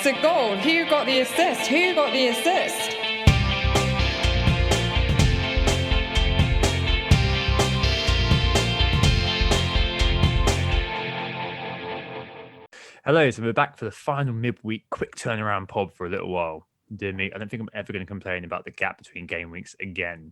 a goal. Who got the assist? Who got the assist? Hello, so we're back for the final midweek quick turnaround pod for a little while. Dear me, I don't think I'm ever going to complain about the gap between game weeks again.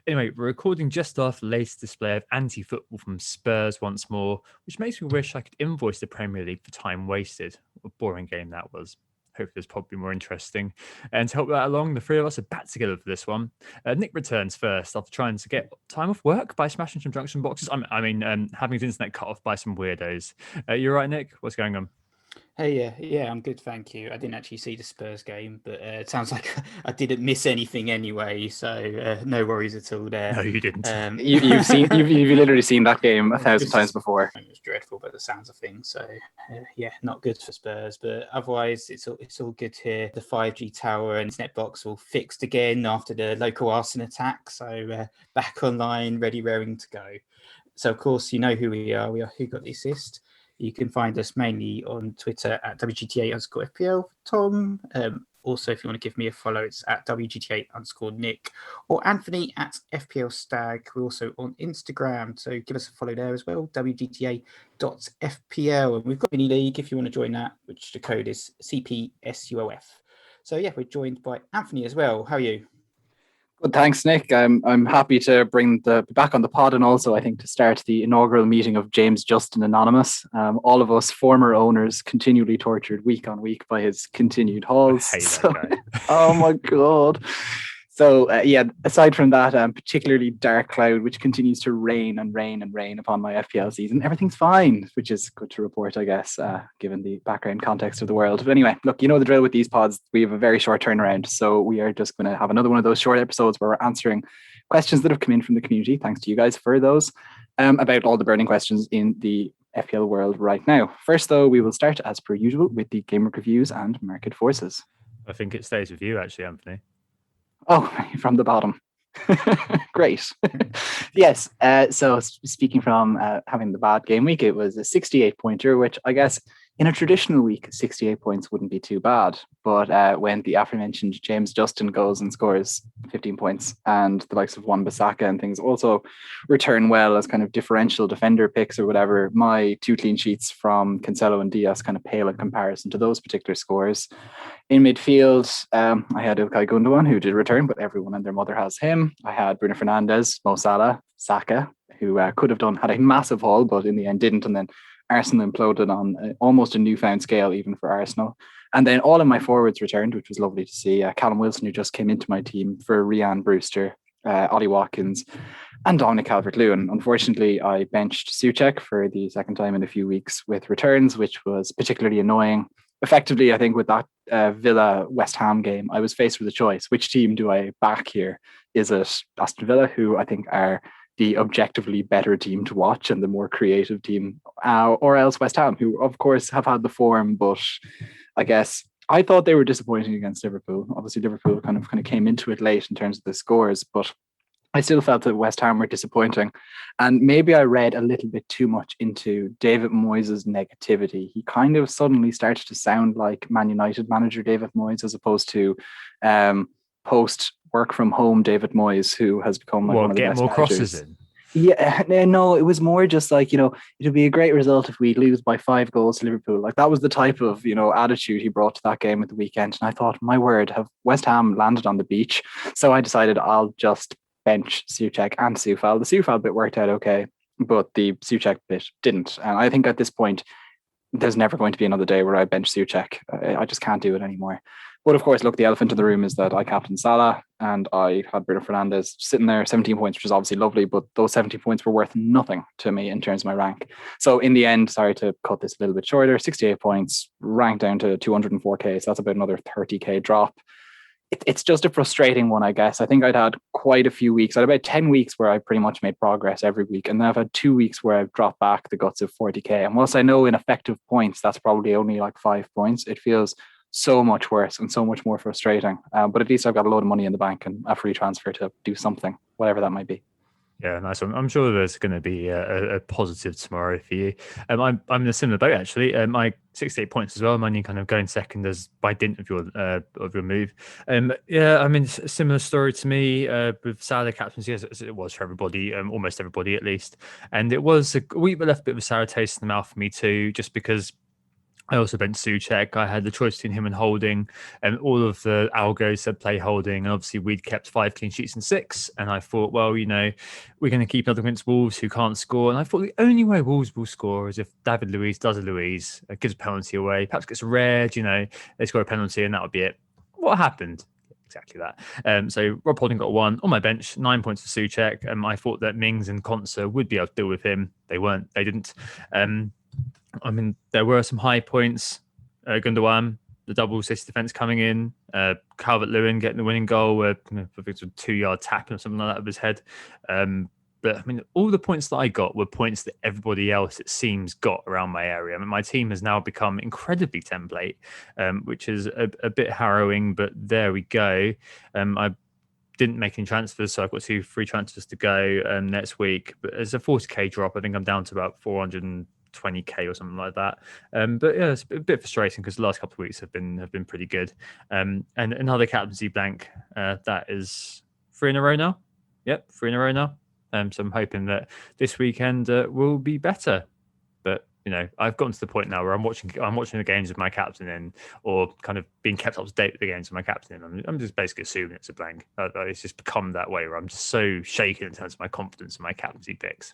Anyway, we're recording just after the latest display of anti-football from Spurs once more, which makes me wish I could invoice the Premier League for time wasted. What a boring game that was. Hopefully it's probably more interesting. And to help that along, the three of us are back together for this one. Nick returns first after trying to get time off work by smashing some junction boxes. Having his internet cut off by some weirdos. You all right, Nick? What's going on? Hey, yeah, I'm good, thank you. I didn't actually see the Spurs game, but it sounds like I didn't miss anything anyway, so no worries at all there. No, you didn't. You've literally seen that game 1,000 times before. It was dreadful, but the sounds of things. So yeah, not good for Spurs, but otherwise it's all good here. The 5G tower and internet box all fixed again after the local arson attack, so back online, ready, raring to go. So of course you know who we are. We are Who Got the Assist. You can find us mainly on Twitter at WGTA_FPL. Tom. Also, if you want to give me a follow, it's at WGTA_Nick or Anthony at FPL Stag. We're also on Instagram, so give us a follow there as well, WGTA.FPL. And we've got Mini League if you want to join that, which the code is cpsulf. So yeah, we're joined by Anthony as well. How are you? Good, thanks, Nick. I'm happy to bring the back on the pod, and also I think to start the inaugural meeting of James Justin Anonymous. All of us former owners continually tortured week on week by his continued hauls. I hate that guy. Oh my god. So yeah, aside from that, particularly Dark Cloud, which continues to rain and rain and rain upon my FPL season, everything's fine, which is good to report, I guess, given the background context of the world. But anyway, look, you know the drill with these pods. We have a very short turnaround, so we are just going to have another one of those short episodes where we're answering questions that have come in from the community. Thanks to you guys for those, about all the burning questions in the FPL world right now. First, though, we will start as per usual with the Gameweek reviews and market forces. I think it stays with you, actually, Anthony. Oh, from the bottom. Great. Yes. So speaking from having the bad game week, it was a 68 pointer, which I guess in a traditional week, 68 points wouldn't be too bad. But when the aforementioned James Justin goes and scores 15 points, and the likes of Wan-Bissaka and things also return well as kind of differential defender picks or whatever, my 2 clean sheets from Cancelo and Diaz kind of pale in comparison to those particular scores. In midfield, I had Ilkay Gundogan, who did return, but everyone and their mother has him. I had Bruno Fernandes, Mo Salah, Saka, who could have had a massive haul, but in the end didn't. And then Arsenal imploded on almost a newfound scale, even for Arsenal. And then all of my forwards returned, which was lovely to see. Callum Wilson, who just came into my team, for Ryan Brewster, Ollie Watkins, and Dominic Calvert-Lewin. Unfortunately, I benched Souček for the second time in a few weeks with returns, which was particularly annoying. Effectively, I think with that Villa West Ham game, I was faced with a choice. Which team do I back here? Is it Aston Villa, who I think are the objectively better team to watch and the more creative team, or else West Ham, who of course have had the form, but I guess I thought they were disappointing against Liverpool. Obviously, Liverpool kind of came into it late in terms of the scores, but I still felt that West Ham were disappointing. And maybe I read a little bit too much into David Moyes' negativity. He kind of suddenly started to sound like Man United manager David Moyes, as opposed to post work from home David Moyes, who has become one of the best more managers. crosses in. Yeah, no, it was more just like, it would be a great result if we lose by 5 goals to Liverpool. Like, that was the type of, attitude he brought to that game at the weekend. And I thought, my word, have West Ham landed on the beach? So I decided I'll just bench Souček and Soufal. The Soufal bit worked out okay, but the Souček bit didn't. And I think at this point, there's never going to be another day where I bench Souček. I just can't do it anymore. But of course, look, the elephant in the room is that I captained Salah and I had Bruno Fernandes sitting there, 17 points, which is obviously lovely, but those 17 points were worth nothing to me in terms of my rank. So in the end, sorry to cut this a little bit shorter, 68 points, ranked down to 204k. So that's about another 30k drop. It's just a frustrating one, I guess. I think I'd had quite a few weeks. I had about 10 weeks where I pretty much made progress every week. And then I've had 2 weeks where I've dropped back the guts of 40k. And whilst I know in effective points, that's probably only like 5 points, it feels so much worse and so much more frustrating. But at least I've got a load of money in the bank and a free transfer to do something, whatever that might be. Yeah, nice one. I'm sure there's going to be a positive tomorrow for you. I'm in a similar boat actually. My 68 points as well. I'm only kind of going second as by dint of your move. Yeah, I mean similar story to me with Salah captaincy as it was for everybody, almost everybody at least. And it was a week that left a bit of a sour taste in the mouth for me too, just because I also bent Suchek. I had the choice between him and Holding, and all of the algos said play Holding. And obviously, we'd kept 5 clean sheets and 6. And I thought, well, we're going to keep another against Wolves who can't score. And I thought the only way Wolves will score is if David Luiz does a Luiz, gives a penalty away, perhaps gets red, they score a penalty, and that would be it. What happened? Exactly that. So Rob Holding got 1 on my bench, 9 points for Suchek. I thought that Mings and Konsa would be able to deal with him. They weren't. They didn't. I mean, there were some high points. Gundogan, the double assist defense coming in. Calvert-Lewin getting the winning goal. I think it was a 2-yard tackle or something like that of his head. But I mean, all the points that I got were points that everybody else, it seems, got around my area. I mean, my team has now become incredibly template, which is a bit harrowing, but there we go. I didn't make any transfers, so I've got 2 free transfers to go next week. But as a 40k drop, I think I'm down to about 420k or something like that. But yeah, it's a bit frustrating because the last couple of weeks have been pretty good. And another captaincy blank. That is 3 in a row now. Yep, 3 in a row now. So I'm hoping that this weekend will be better. But I've gotten to the point now where I'm watching the games with my captain in, or kind of being kept up to date with the games with my captain in. I'm just basically assuming it's a blank. It's just become that way where I'm just so shaken in terms of my confidence in my captaincy picks.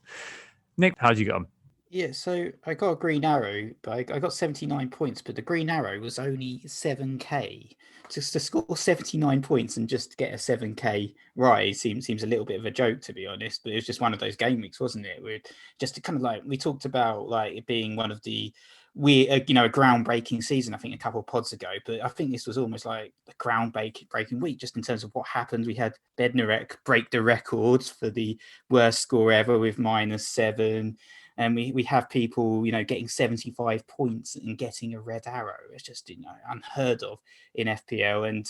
Nick, how did you get on? Yeah, so I got a green arrow, but I got 79 points, but the green arrow was only 7k. Just to score 79 points and just get a 7k rise seems a little bit of a joke, to be honest. But it was just one of those game weeks, wasn't it? We're just kind of like, we talked about like it being one of the a groundbreaking season, I think a couple of pods ago, but I think this was almost like a groundbreaking week just in terms of what happened. We had Bednarek break the records for the worst score ever with -7. And we have people, getting 75 points and getting a red arrow. It's just, unheard of in FPL. And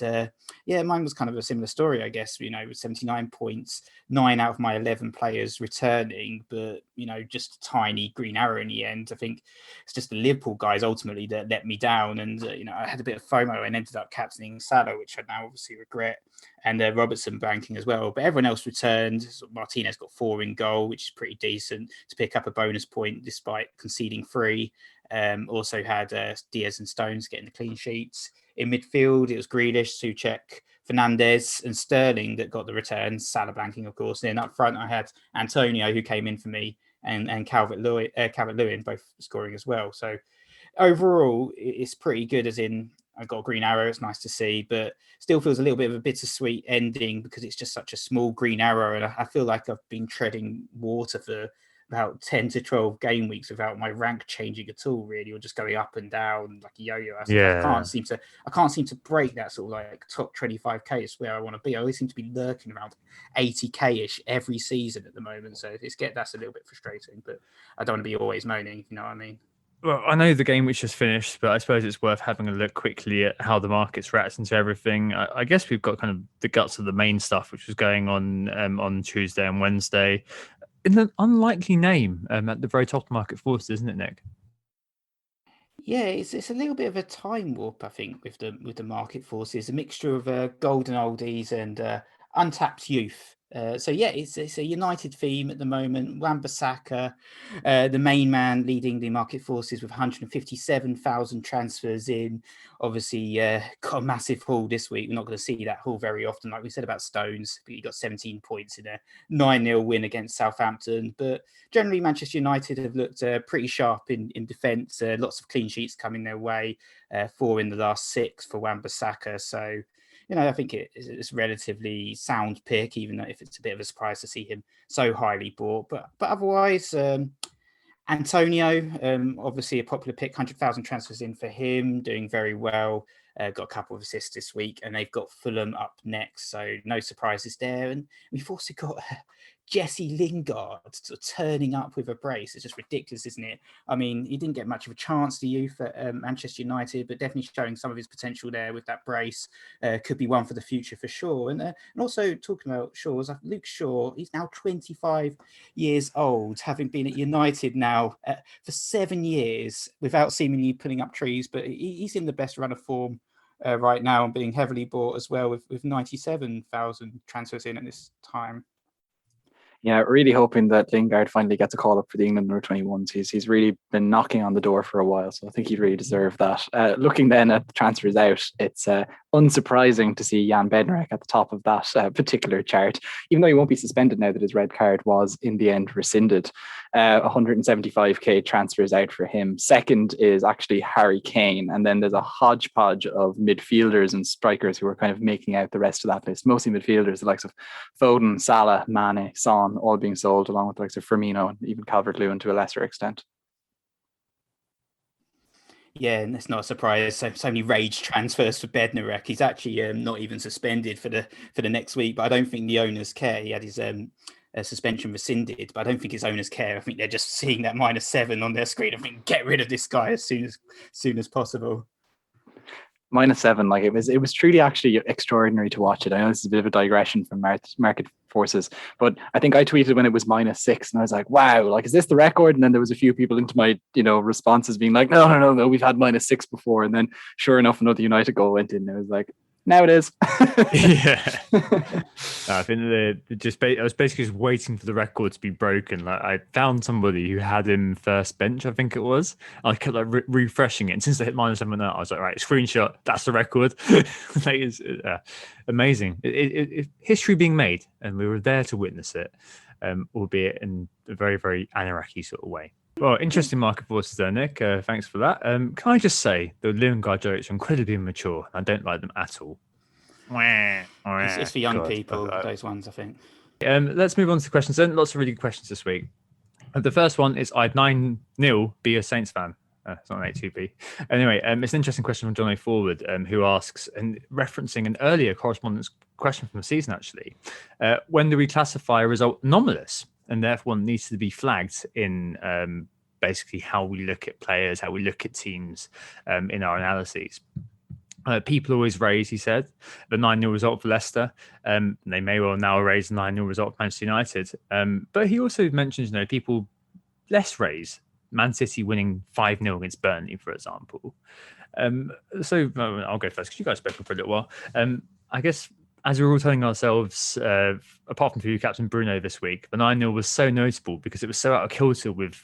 mine was kind of a similar story, I guess, with 79 points, 9 out of my 11 players returning, but, just a tiny green arrow in the end. I think it's just the Liverpool guys ultimately that let me down. And, I had a bit of FOMO and ended up captaining Salah, which I now obviously regret, and Robertson banking as well. But everyone else returned. Martinez got 4 in goal, which is pretty decent to pick up a bonus point despite conceding 3. Also had Diaz and Stones getting the clean sheets. In midfield, it was Grealish, Suchek, Fernandez, and Sterling that got the returns. Salah blanking, of course. And then up front, I had Antonio, who came in for me, and Calvert-Lewin both scoring as well. So overall, it's pretty good, as in I got a green arrow. It's nice to see, but still feels a little bit of a bittersweet ending because it's just such a small green arrow. And I feel like I've been treading water for about 10 to 12 game weeks without my rank changing at all, really, or just going up and down like a yo-yo. I can't seem to break that sort of like top 25k is where I want to be. I always seem to be lurking around 80k-ish every season at the moment. So that's a little bit frustrating, but I don't want to be always moaning, if you know what I mean. Well, I know the game which just finished, but I suppose it's worth having a look quickly at how the market's reacting to everything. I guess we've got kind of the guts of the main stuff, which was going on Tuesday and Wednesday. In an unlikely name at the very top of market forces, isn't it, Nick? Yeah, it's a little bit of a time warp, I think, with the market forces, a mixture of golden oldies and untapped youth. It's a United theme at the moment. Wan-Bissaka, the main man leading the market forces with 157,000 transfers in. Obviously, got a massive haul this week. We're not going to see that haul very often, like we said about Stones. But he got 17 points in a 9-0 win against Southampton. But generally, Manchester United have looked pretty sharp in defence. Lots of clean sheets coming their way. 4 in the last 6 for Wan-Bissaka. So, I think it's a relatively sound pick, even though if it's a bit of a surprise to see him so highly bought. But otherwise, Antonio, obviously a popular pick, 100,000 transfers in for him, doing very well. Got a couple of assists this week, and they've got Fulham up next, so no surprises there. And we've also got Jesse Lingard sort of turning up with a brace. It's just ridiculous, isn't it? I mean, he didn't get much of a chance to youth at Manchester United, but definitely showing some of his potential there with that brace. Could be one for the future for sure. And also talking about Shaw's, Luke Shaw, he's now 25 years old, having been at United now for 7 years without seemingly putting up trees, but he's in the best run of form right now and being heavily bought as well with 97,000 transfers in at this time. Yeah, really hoping that Lingard finally gets a call up for the England under-21s. He's really been knocking on the door for a while, so I think he'd really deserve that. Looking then at the transfers out, it's unsurprising to see Jan Bednarek at the top of that particular chart, even though he won't be suspended now that his red card was in the end rescinded. 175k transfers out for him. Second is actually Harry Kane, and then there's a hodgepodge of midfielders and strikers who are kind of making out the rest of that list, mostly midfielders, the likes of Foden, Salah, Mane, Son, all being sold, along with the likes of Firmino and even Calvert-Lewin to a lesser extent. Yeah, and it's not a surprise. So many rage transfers for Bednarek. He's actually not even suspended for the next week, but I don't think the owners care. He had his suspension rescinded, but I don't think his owners care. I think they're just seeing that -7 on their screen. I think get rid of this guy as soon as possible. -7, like it was truly actually extraordinary to watch it. I know this is a bit of a digression from market forces, but I think I tweeted when it was -6 and I was like, wow, like, is this the record? And then there was a few people into my, responses being like, no, we've had -6 before. And then sure enough, another United goal went in. And I was like, now it is. Yeah. I think I was basically just waiting for the record to be broken. Like, I found somebody who had him first bench, I think it was. I kept refreshing it, and since they hit -7 I was like, right, screenshot, that's the record. Like, it's amazing. History being made, and we were there to witness it, albeit in a very, very Anaraki sort of way. Well, interesting market forces there, Nick. Thanks for that. Can I just say the Lingard jokes are incredibly immature. I don't like them at all. It's for young people, those ones, I think. Let's move on to the questions then. Lots of really good questions this week. The first one is, I'd 9-0 be a Saints fan. It's not an 8-2B. Anyway, it's an interesting question from John A. Forward, who asks, and referencing an earlier correspondence question from the season, actually, when do we classify a result anomalous and therefore needs to be flagged in basically how we look at players, how we look at teams in our analyses? People always raise, he said, the 9-0 result for Leicester. They may well now raise the 9-0 result for Manchester United. But he also mentions, people less raise Man City winning 5-0 against Burnley, for example. So I'll go first because you guys spoke for a little while. I guess, as we were all telling ourselves, apart from for you, Captain Bruno, this week, the 9-0 was so notable because it was so out of kilter with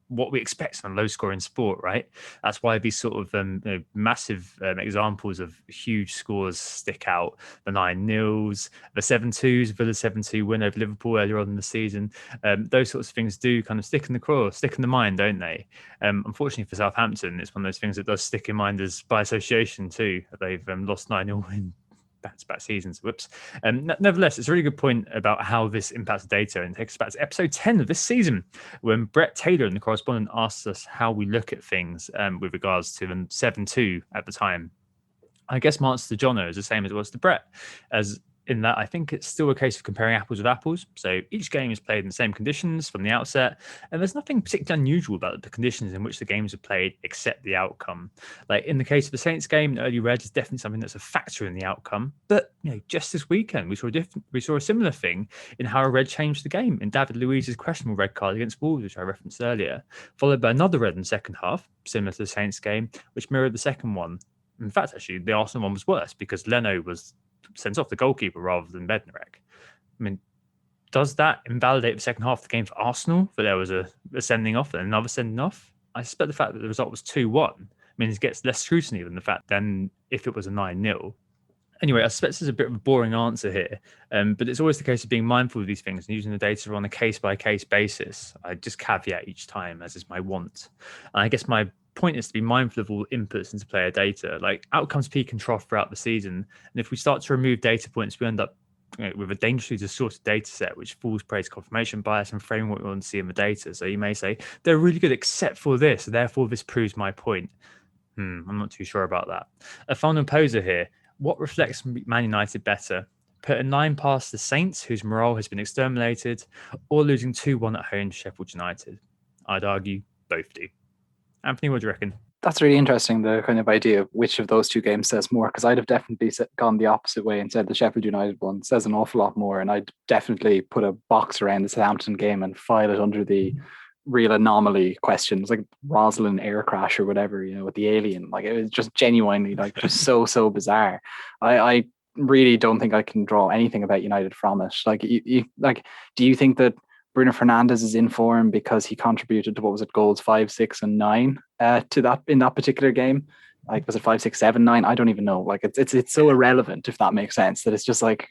what we expect in a low-scoring sport, right? That's why these sort of massive examples of huge scores stick out. The 9-0s, the 7-2s, Villa 7-2 win over Liverpool earlier on in the season. Those sorts of things do kind of stick in the craw, stick in the mind, don't they? Unfortunately for Southampton, it's one of those things that does stick in mind as by association too. They've lost 9-0 in back-to-back seasons. Whoops. Nevertheless, it's a really good point about how this impacts data, and takes us back to episode 10 of this season, when Brett Taylor and the correspondent asked us how we look at things with regards to the 7-2 at the time. I guess my answer to Jono is the same as it was to Brett, as in that I think it's still a case of comparing apples with apples. So each game is played in the same conditions from the outset, and there's nothing particularly unusual about the conditions in which the games are played except the outcome. Like in the case of the Saints game, an early red is definitely something that's a factor in the outcome. But just this weekend, we saw a similar thing in how a red changed the game in David Luiz's questionable red card against Wolves, which I referenced earlier, followed by another red in the second half, similar to the Saints game, which mirrored the second one. In fact, actually, the Arsenal one was worse because Leno was sent off the goalkeeper rather than Bednarek. I mean, does that invalidate the second half of the game for Arsenal, that there was a sending off and another sending off? I suspect the fact that the result was 2-1 means it gets less scrutiny than if it was a 9-0. Anyway, I suspect this is a bit of a boring answer here, but it's always the case of being mindful of these things and using the data on a case-by-case basis. I just caveat each time, as is my want. And I guess my point is to be mindful of all inputs into player data. Like, outcomes peak and trough throughout the season, and if we start to remove data points, we end up with a dangerously distorted data set which falls prey to confirmation bias and framing what we want to see in the data. So you may say they're really good except for this, therefore this proves my point. I'm not too sure about that. A final poser here: what reflects Man United better, put a 9 past the Saints, whose morale has been exterminated, or losing 2-1 at home to Sheffield United? I'd argue both do. Anthony, what do you reckon? That's really interesting, the kind of idea of which of those two games says more, because I'd have definitely gone the opposite way and said the Sheffield United one says an awful lot more, and I'd definitely put a box around the Southampton game and file it under the real anomaly questions, like Rosalind air crash or whatever, with the alien. Like, it was just genuinely like just so bizarre. I really don't think I can draw anything about United from it. Like, do you think that Bruno Fernandes is in form because he contributed to, what was it, goals 5, 6, and 9 to that in that particular game? Like, was it 5, 6, 7, 9? I don't even know. Like, it's so irrelevant, if that makes sense, that it's just like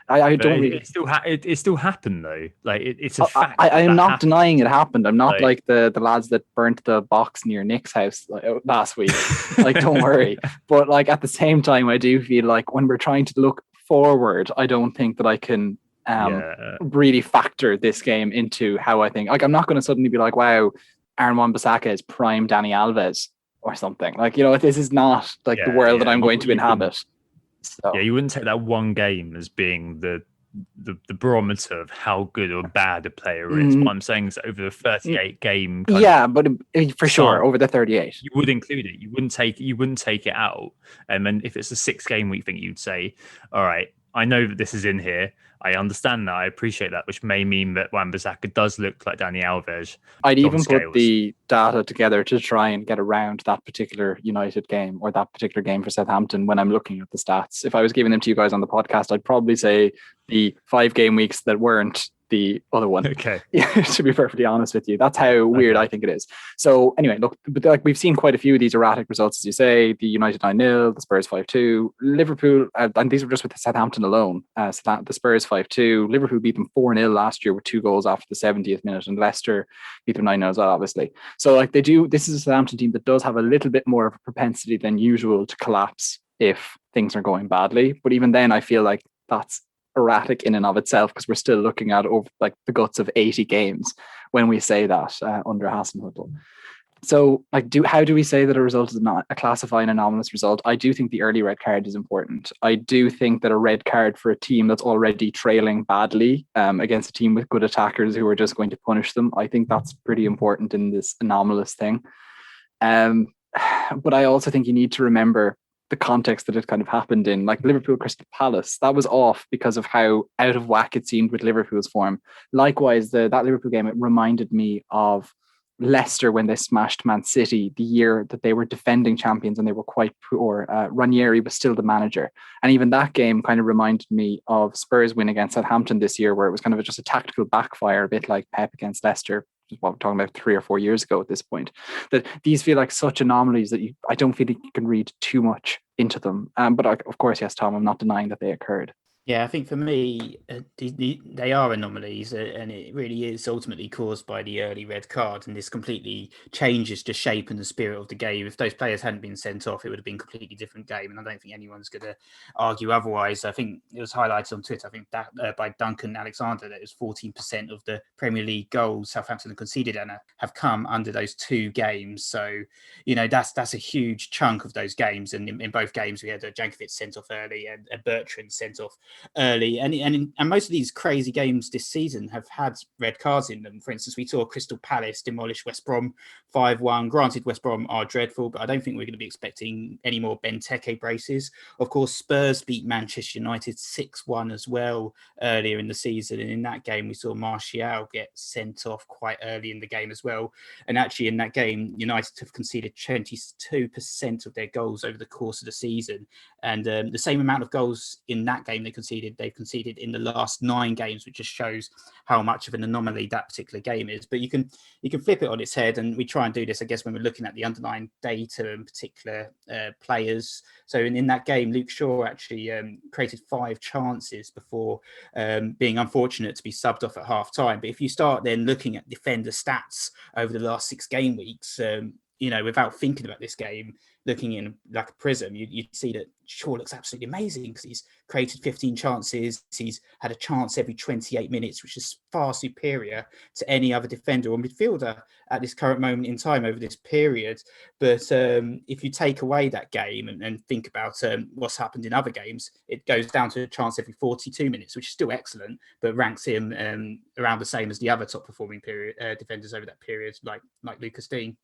I don't really. It still happened though. Like, it's a fact. I am not denying it happened. I'm not like the lads that burnt the box near Nick's house last week. Like, don't worry. But like, at the same time, I do feel like when we're trying to look forward, I don't think that I can really factor this game into how I think. Like, I'm not going to suddenly be like, wow, Aaron Wan-Bissaka is prime Dani Alves or something. Like, this is not like the world that I'm going to inhabit. So. Yeah, you wouldn't take that one game as being the barometer of how good or bad a player is. What I'm saying is, over the 38 game, but for sure over the 38, you would include it. You wouldn't take it out. And then if it's a 6-game week thing, you'd say, all right, I know that this is in here. I understand that. I appreciate that, which may mean that Wan-Bissaka does look like Dani Alves. I'd even put the data together to try and get around that particular United game or that particular game for Southampton when I'm looking at the stats. If I was giving them to you guys on the podcast, I'd probably say the 5 game weeks that weren't the other one. Okay. Yeah, to be perfectly honest with you, that's how weird I think it is. So anyway, look, but like, we've seen quite a few of these erratic results, as you say. The United 9-0, the Spurs 5-2, Liverpool, and these were just with Southampton alone. So that the Spurs 5-2, Liverpool beat them 4-0 last year with 2 goals after the 70th minute, and Leicester beat them 9-0 as well, obviously. So like, this is a Southampton team that does have a little bit more of a propensity than usual to collapse if things are going badly. But even then, I feel like that's erratic in and of itself, because we're still looking at over like the guts of 80 games when we say that under Hasenhüttl. So like, how do we say that a result is not a classifying anomalous result? I do think the early red card is important. I do think that a red card for a team that's already trailing badly against a team with good attackers who are just going to punish them, I think that's pretty important in this anomalous thing. But I also think you need to remember the context that it kind of happened in. Like Liverpool Crystal Palace, that was off because of how out of whack it seemed with Liverpool's form. Likewise, that Liverpool game, it reminded me of Leicester when they smashed Man City the year that they were defending champions and they were quite poor. Ranieri was still the manager, and even that game kind of reminded me of Spurs' win against Southampton this year, where it was kind of just a tactical backfire, a bit like Pep against Leicester, what we're talking about 3 or 4 years ago at this point. That these feel like such anomalies that I don't feel like you can read too much into them. But of course, yes, Tom, I'm not denying that they occurred. Yeah, I think for me, they are anomalies, and it really is ultimately caused by the early red card. And this completely changes the shape and the spirit of the game. If those players hadn't been sent off, it would have been a completely different game. And I don't think anyone's going to argue otherwise. I think it was highlighted on Twitter, I think that by Duncan Alexander, that it was 14% of the Premier League goals Southampton have conceded and have come under those 2 games. So, that's a huge chunk of those games. And in both games, we had Jankovic sent off early and Bertrand sent off early, and most of these crazy games this season have had red cards in them. For instance, we saw Crystal Palace demolish West Brom 5-1. Granted, West Brom are dreadful, but I don't think we're going to be expecting any more Benteke braces. Of course, Spurs beat Manchester United 6-1 as well earlier in the season, and in that game we saw Martial get sent off quite early in the game as well. And actually in that game, United have conceded 22% of their goals over the course of the season, and the same amount of goals in that game they've conceded in the last 9 games, which just shows how much of an anomaly that particular game is. But you can flip it on its head, and we try and do this, I guess, when we're looking at the underlying data and particular players. So in that game, Luke Shaw actually created 5 chances before being unfortunate to be subbed off at half time. But if you start then looking at defender stats over the last 6 game weeks, without thinking about this game, looking in like a prism, you'd see that Shaw looks absolutely amazing because he's created 15 chances. He's had a chance every 28 minutes, which is far superior to any other defender or midfielder at this current moment in time over this period. But if you take away that game and think about what's happened in other games, it goes down to a chance every 42 minutes, which is still excellent, but ranks him around the same as the other top performing defenders over that period, like Lucas Dean.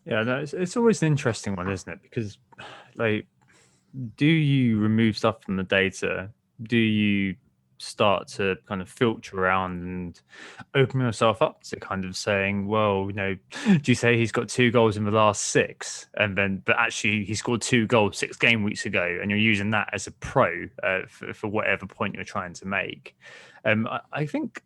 Yeah, no, it's always an interesting one, isn't it? Because, like, do you remove stuff from the data? Do you start to kind of filter around and open yourself up to kind of saying, well, do you say he's got 2 goals in the last 6, and then, but actually he scored 2 goals 6 game weeks ago, and you're using that as a pro for whatever point you're trying to make. I think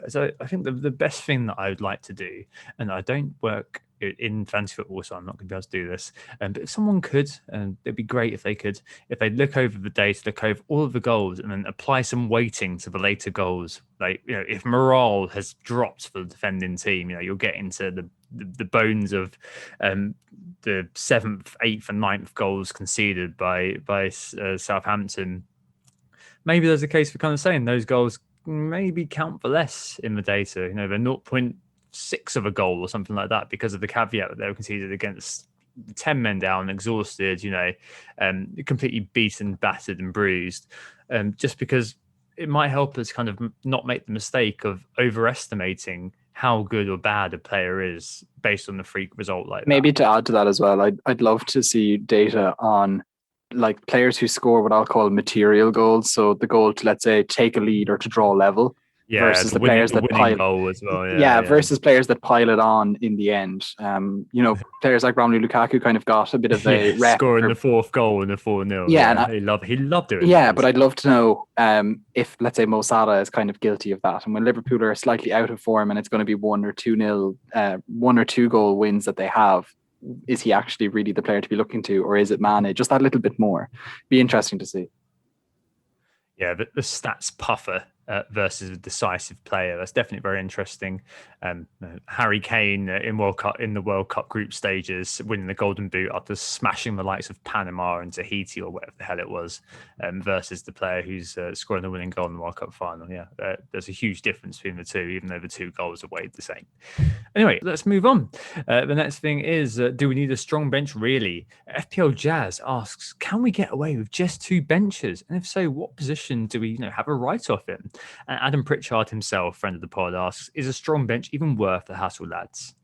the best thing that I would like to do, and I don't work in fantasy football, so I'm not going to be able to do this. But if someone could, and it'd be great if they look over the data, look over all of the goals, and then apply some weighting to the later goals. Like, if morale has dropped for the defending team, you'll get into the bones of the 7th, 8th, and 9th goals conceded by Southampton. Maybe there's a case for kind of saying those goals maybe count for less in the data. They're 0.6 of a goal or something like that, because of the caveat that they were conceded against 10 men down, exhausted, completely beaten, battered and bruised, just because it might help us kind of not make the mistake of overestimating how good or bad a player is based on the freak result like Maybe that. to add to that as well, I'd love to see data on like players who score what I'll call material goals. So the goal to, let's say, take a lead or to draw level, versus the players that pile goal as well. Versus players that pile it on in the end. Players like Romelu Lukaku kind of got a bit of a rep scoring the 4th goal in the 4-0. Yeah, he loved doing. Yeah, but I'd love to know if, let's say, Mo Salah is kind of guilty of that, and when Liverpool are slightly out of form and it's going to be 1 or 2-0, 1 or 2 goal wins that they have, is he actually really the player to be looking to, or is it Mane? Just that little bit more. Be interesting to see. Yeah, the stats puffer versus a decisive player. That's definitely very interesting. Harry Kane in the World Cup group stages, winning the Golden Boot after smashing the likes of Panama and Tahiti or whatever the hell it was, versus the player who's scoring the winning goal in the World Cup final. Yeah, there's a huge difference between the two, even though the 2 goals are weighed the same. Anyway, let's move on. The next thing is, do we need a strong bench really? FPL Jazz asks, can we get away with just 2 benches? And if so, what position do we have a write-off in? And Adam Pritchard himself, friend of the pod, asks, is a strong bench even worth the hassle, lads?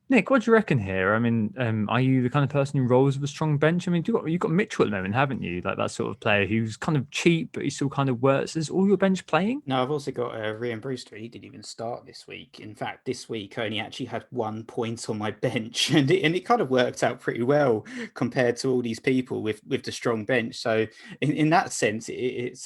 Nick, what do you reckon here? I mean, are you the kind of person who rolls with a strong bench? I mean, you've got Mitchell at the moment, haven't you? Like that sort of player who's kind of cheap, but he still kind of works. Is all your bench playing? No, I've also got Ryan Brewster. He didn't even start this week. In fact, this week I only actually had 1 point on my bench, and it kind of worked out pretty well compared to all these people with the strong bench. So in that sense, it's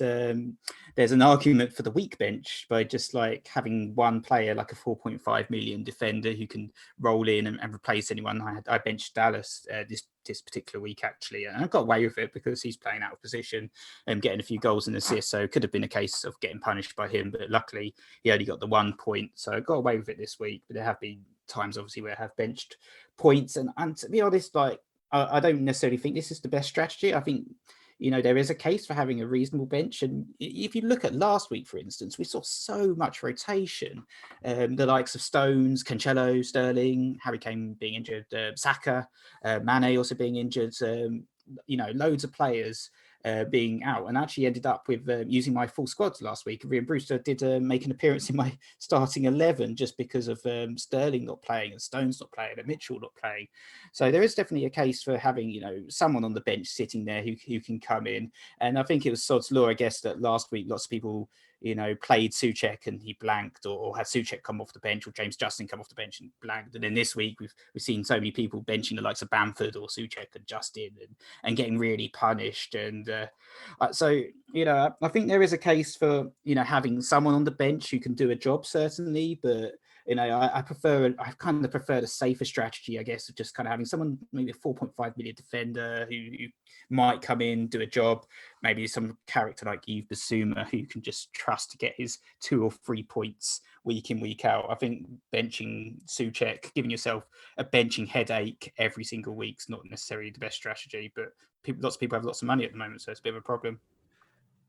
there's an argument for the weak bench by just like having one player, like a 4.5 million defender who can roll in and replace anyone. I benched Dallas this particular week actually, and I got away with it because he's playing out of position and getting a few goals and assists. So it could have been a case of getting punished by him, but luckily he only got the 1 point, so I got away with it this week. But there have been times obviously where I have benched points, and to be honest, like I don't necessarily think this is the best strategy. I think there is a case for having a reasonable bench. And if you look at last week, for instance, we saw so much rotation. The likes of Stones, Cancelo, Sterling, Harry Kane being injured, Saka, Mane also being injured, loads of players being out, and actually ended up with using my full squad last week. Ryan Brewster did make an appearance in my starting 11 just because of Sterling not playing and Stones not playing and Mitchell not playing. So there is definitely a case for having someone on the bench sitting there who can come in. And I think it was sod's law, I guess, that last week lots of people played Souček and he blanked, or had Souček come off the bench, or James Justin come off the bench and blanked. And then this week we've seen so many people benching the likes of Bamford or Souček and Justin and getting really punished. And so I think there is a case for having someone on the bench who can do a job, certainly, but I kind of prefer a safer strategy, I guess, of just kind of having someone, maybe a 4.5 million defender who might come in, do a job, maybe some character like Yves Bissouma who can just trust to get his 2 or 3 points week in, week out. I think benching Souček, giving yourself a benching headache every single week is not necessarily the best strategy, but lots of people have lots of money at the moment, so it's a bit of a problem.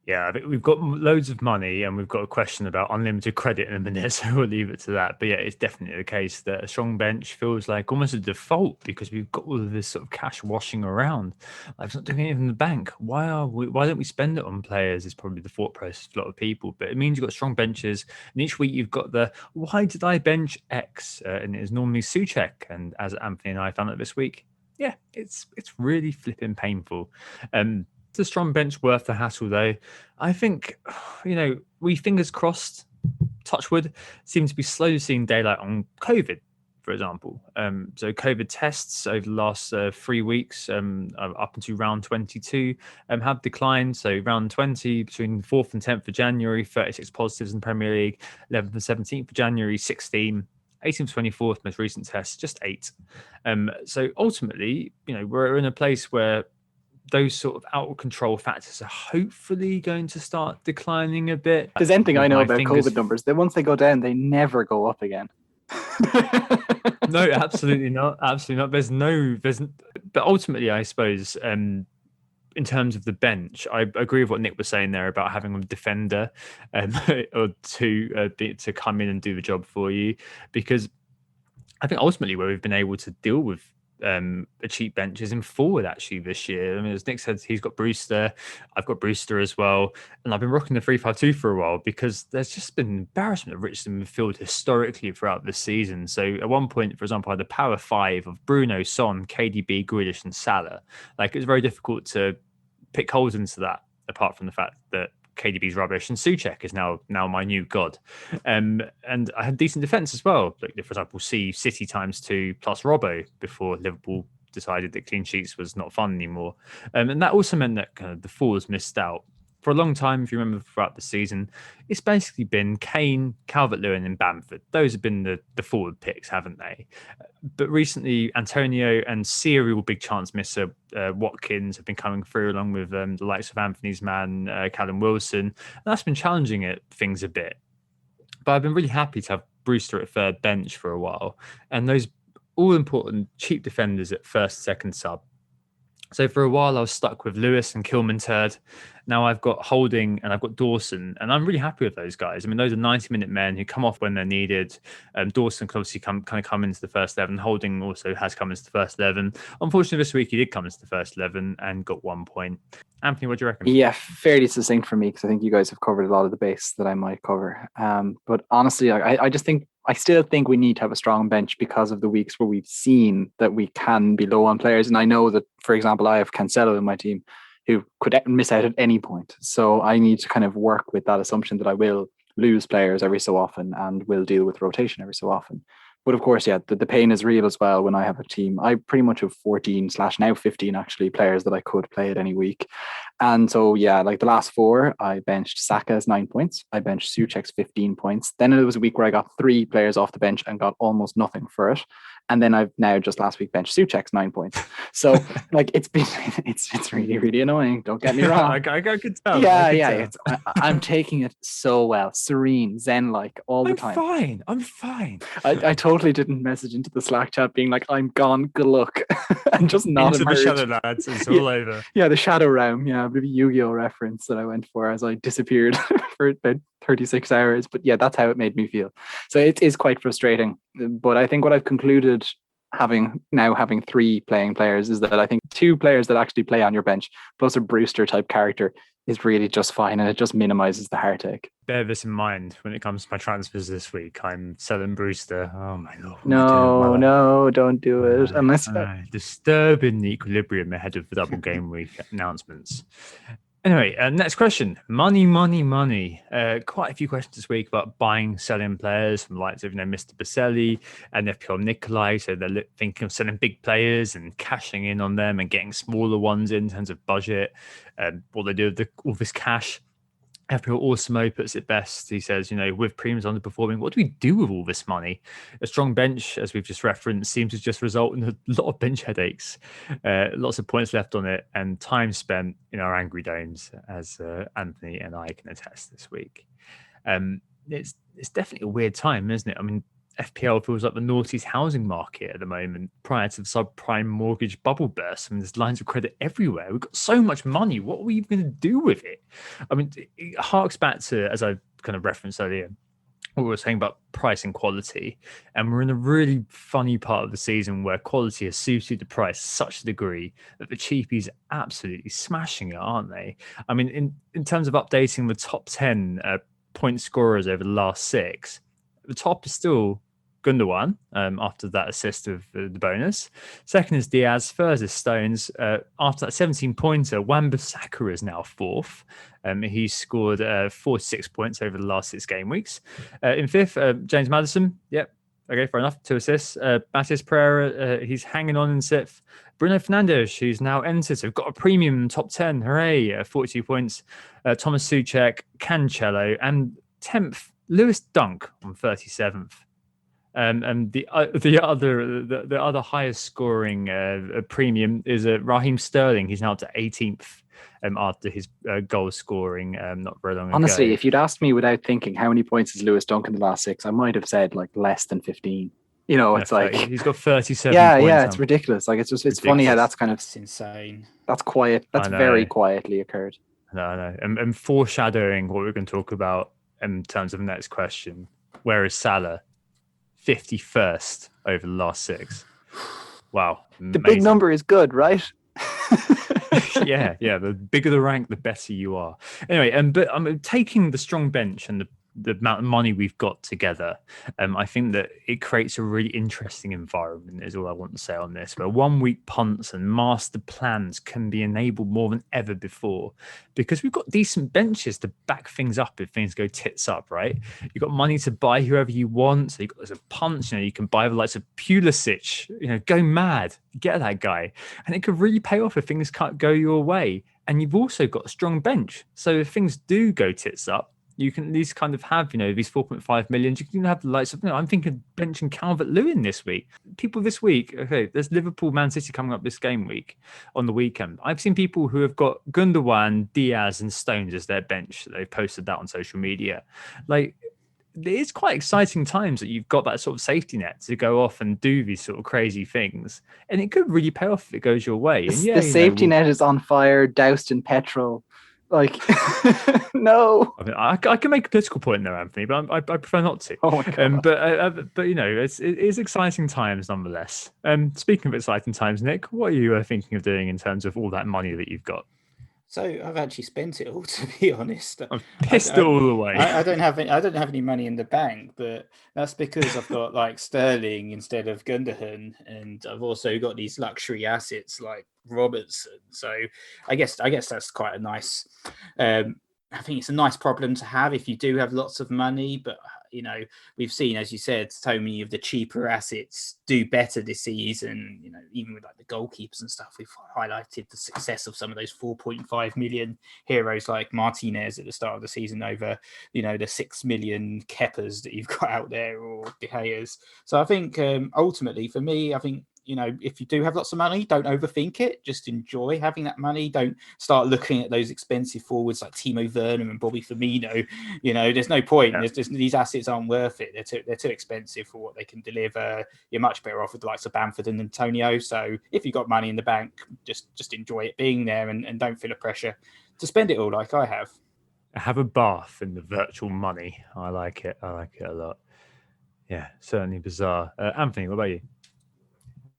Yeah, I think we've got loads of money and we've got a question about unlimited credit in a minute, so we'll leave it to that. But yeah, it's definitely the case that a strong bench feels like almost a default because we've got all of this sort of cash washing around. Like, it's not doing anything in the bank. Why don't we spend it on players? Is probably the thought process of a lot of people. But it means you've got strong benches, and each week you've got the why did I bench X? And it is normally Souček. And as Anthony and I found out this week, yeah, it's really flipping painful. The strong bench worth the hassle, though? I think, we fingers crossed, touch wood, seem to be slowly seeing daylight on COVID, for example. So COVID tests over the last 3 weeks, up until round 22, have declined. So round 20, between the 4th and 10th of January, 36 positives in the Premier League, 11th and 17th of January, 16. 18th, 24th, most recent test, just 8. So ultimately, we're in a place where those sort of out of control factors are hopefully going to start declining a bit. There's anything I know about COVID numbers, that once they go down, they never go up again. No, absolutely not. Absolutely not. But ultimately, I suppose, in terms of the bench, I agree with what Nick was saying there about having a defender or to come in and do the job for you, because I think ultimately where we've been able to deal with a cheap bench is in forward actually this year. I mean, as Nick said, he's got Brewster, I've got Brewster as well, and I've been rocking the 3-5-2 for a while because there's just been embarrassment of richness in midfield historically throughout the season. So at one point, for example, I had the power 5 of Bruno, Son, KDB, Grealish and Salah. Like, it was very difficult to pick holes into that, apart from the fact that KDB's rubbish and Souček is now my new god. And I had decent defence as well. Like, for example, City ×2 plus Robbo before Liverpool decided that clean sheets was not fun anymore. And that also meant that kind of the forwards missed out. For a long time, if you remember throughout the season, it's basically been Kane, Calvert-Lewin and Bamford. Those have been the forward picks, haven't they? But recently, Antonio and serial big chance misser Watkins have been coming through, along with the likes of Anthony's man, Callum Wilson. And that's been challenging things a bit. But I've been really happy to have Brewster at third bench for a while. And those all-important cheap defenders at first, second sub. So for a while, I was stuck with Lewis and Kilman. Now I've got Holding and I've got Dawson, and I'm really happy with those guys. I mean, those are 90-minute men who come off when they're needed. Dawson can obviously come into the first 11. Holding also has come into the first 11. Unfortunately, this week he did come into the first 11 and got 1 point. Anthony, what do you reckon? Yeah, fairly succinct for me, because I think you guys have covered a lot of the base that I might cover. But honestly, I still think we need to have a strong bench because of the weeks where we've seen that we can be low on players. And I know that, for example, I have Cancelo in my team who could miss out at any point. So I need to kind of work with that assumption that I will lose players every so often and will deal with rotation every so often. But of course, yeah, the pain is real as well when I have a team. I pretty much have 14/now 15 actually players that I could play at any week. And so, yeah, like the last 4, I benched Saka's 9 points. I benched Souček's 15 points. Then it was a week where I got 3 players off the bench and got almost nothing for it. And then I've now just last week benched Souček's 9 points. So like it's really, really annoying. Don't get me wrong. I could tell. Yeah. I'm taking it so well, serene, zen-like all the time. I'm fine. I totally didn't message into the Slack chat being like, I'm gone, good luck. And just not into the shadow, lads. It's all over. Yeah, the shadow realm. Yeah, a bit of a Yu-Gi-Oh reference that I went for as I disappeared for about 36 hours. But yeah, that's how it made me feel. So it is quite frustrating. But I think what I've concluded having 3 playing players is that I think 2 players that actually play on your bench plus a Brewster type character is really just fine, and it just minimizes the heartache. Bear this in mind when it comes to my transfers this week. I'm selling Brewster. Oh my lord! No, don't do it unless disturbing the equilibrium ahead of the double game week announcements. Anyway, next question. Money. Quite a few questions this week about buying, selling players from the likes of Mr. Baselli and FPL Nikolai. So they're thinking of selling big players and cashing in on them and getting smaller ones in terms of budget. What they do with all this cash. FPL Awesomeo puts it best. He says, with premiums underperforming, what do we do with all this money? A strong bench, as we've just referenced, seems to just result in a lot of bench headaches, lots of points left on it, and time spent in our angry domes, as Anthony and I can attest this week. it's definitely a weird time, isn't it? I mean, FPL feels like the naughty's housing market at the moment prior to the subprime mortgage bubble burst. I mean, there's lines of credit everywhere. We've got so much money. What are we even going to do with it? I mean, it harks back to, as I kind of referenced earlier, what we were saying about price and quality. And we're in a really funny part of the season where quality has suited the price to such a degree that the cheapies are absolutely smashing it, aren't they? I mean, in terms of updating the top 10 point scorers over the last 6, the top is still Gundogan after that assist of the bonus. Second is Diaz. Third is Stones. After that 17-pointer, Wan-Bissaka is now 4th. He's scored 46 points over the last 6 game weeks. In 5th, James Maddison. Yep. Okay, fair enough. 2 assists. Matis Pereira, he's hanging on in 6th. Bruno Fernandes, who's now entered, so we've got a premium top 10. Hooray! 42 points. Thomas Souček, Cancelo, and 10th, Lewis Dunk on 37th. And the other highest scoring premium is Raheem Sterling. He's now up to 18th after his goal scoring not very long ago. Honestly, if you'd asked me without thinking how many points has Lewis Dunk in the last 6, I might have said like less than 15. You know, it's like he's got 37 yeah, points. Yeah, it's ridiculous. Like it's funny how that's kind of insane. That's quiet. That's very quietly occurred. I know. And foreshadowing what we're going to talk about in terms of the next question, where is Salah? 51st over the last 6. Wow. Amazing. The big number is good, right? yeah. The bigger the rank, the better you are. Anyway, but I'm taking the strong bench and the amount of money we've got together. I think that it creates a really interesting environment is all I want to say on this, where 1 week punts and master plans can be enabled more than ever before because we've got decent benches to back things up if things go tits up, right? You've got money to buy whoever you want. So you've got a punch, you can buy the likes of Pulisic, go mad, get that guy. And it could really pay off if things can't go your way. And you've also got a strong bench. So if things do go tits up, you can at least kind of have, these 4.5 million. You can have the likes of, I'm thinking benching Calvert-Lewin this week. People this week, okay, there's Liverpool, Man City coming up this game week on the weekend. I've seen people who have got Gundogan, Diaz and Stones as their bench. They've posted that on social media. Like, it's quite exciting times that you've got that sort of safety net to go off and do these sort of crazy things. And it could really pay off if it goes your way. And the safety net is on fire, doused in petrol. Like, no. I mean, I can make a political point there, Anthony, but I prefer not to. Oh my God. But it is exciting times nonetheless. Speaking of exciting times, Nick, what are you thinking of doing in terms of all that money that you've got? So I've actually spent it all, to be honest. I've pissed it all away. I don't have any money in the bank, but that's because I've got like Sterling instead of Gundogan, and I've also got these luxury assets like Robertson. So I guess that's quite a nice. I think it's a nice problem to have if you do have lots of money, but we've seen, as you said, so many of the cheaper assets do better this season. Even with like the goalkeepers and stuff, we've highlighted the success of some of those 4.5 million heroes like Martinez at the start of the season over, the 6 million Keppers that you've got out there or De Gea's. So I think ultimately for me, I think, if you do have lots of money, don't overthink it. Just enjoy having that money. Don't start looking at those expensive forwards like Timo Werner and Bobby Firmino. There's no point. Yeah. These assets aren't worth it. They're too expensive for what they can deliver. You're much better off with the likes of Bamford and Antonio. So if you've got money in the bank, just enjoy it being there and don't feel a pressure to spend it all like I have. Have a bath in the virtual money. I like it. I like it a lot. Yeah, certainly bizarre. Anthony, what about you?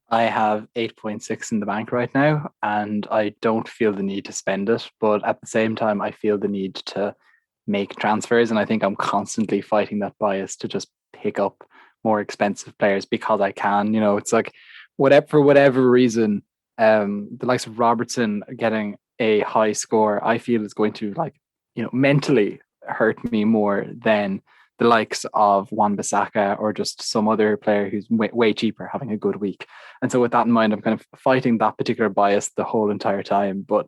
I have 8.6 in the bank right now, and I don't feel the need to spend it. But at the same time, I feel the need to make transfers. And I think I'm constantly fighting that bias to just pick up more expensive players because I can. It's like, for whatever reason, the likes of Robertson getting a high score, I feel is going to mentally hurt me more than the likes of Wan-Bissaka or just some other player who's way cheaper having a good week. And so with that in mind, I'm kind of fighting that particular bias the whole entire time. But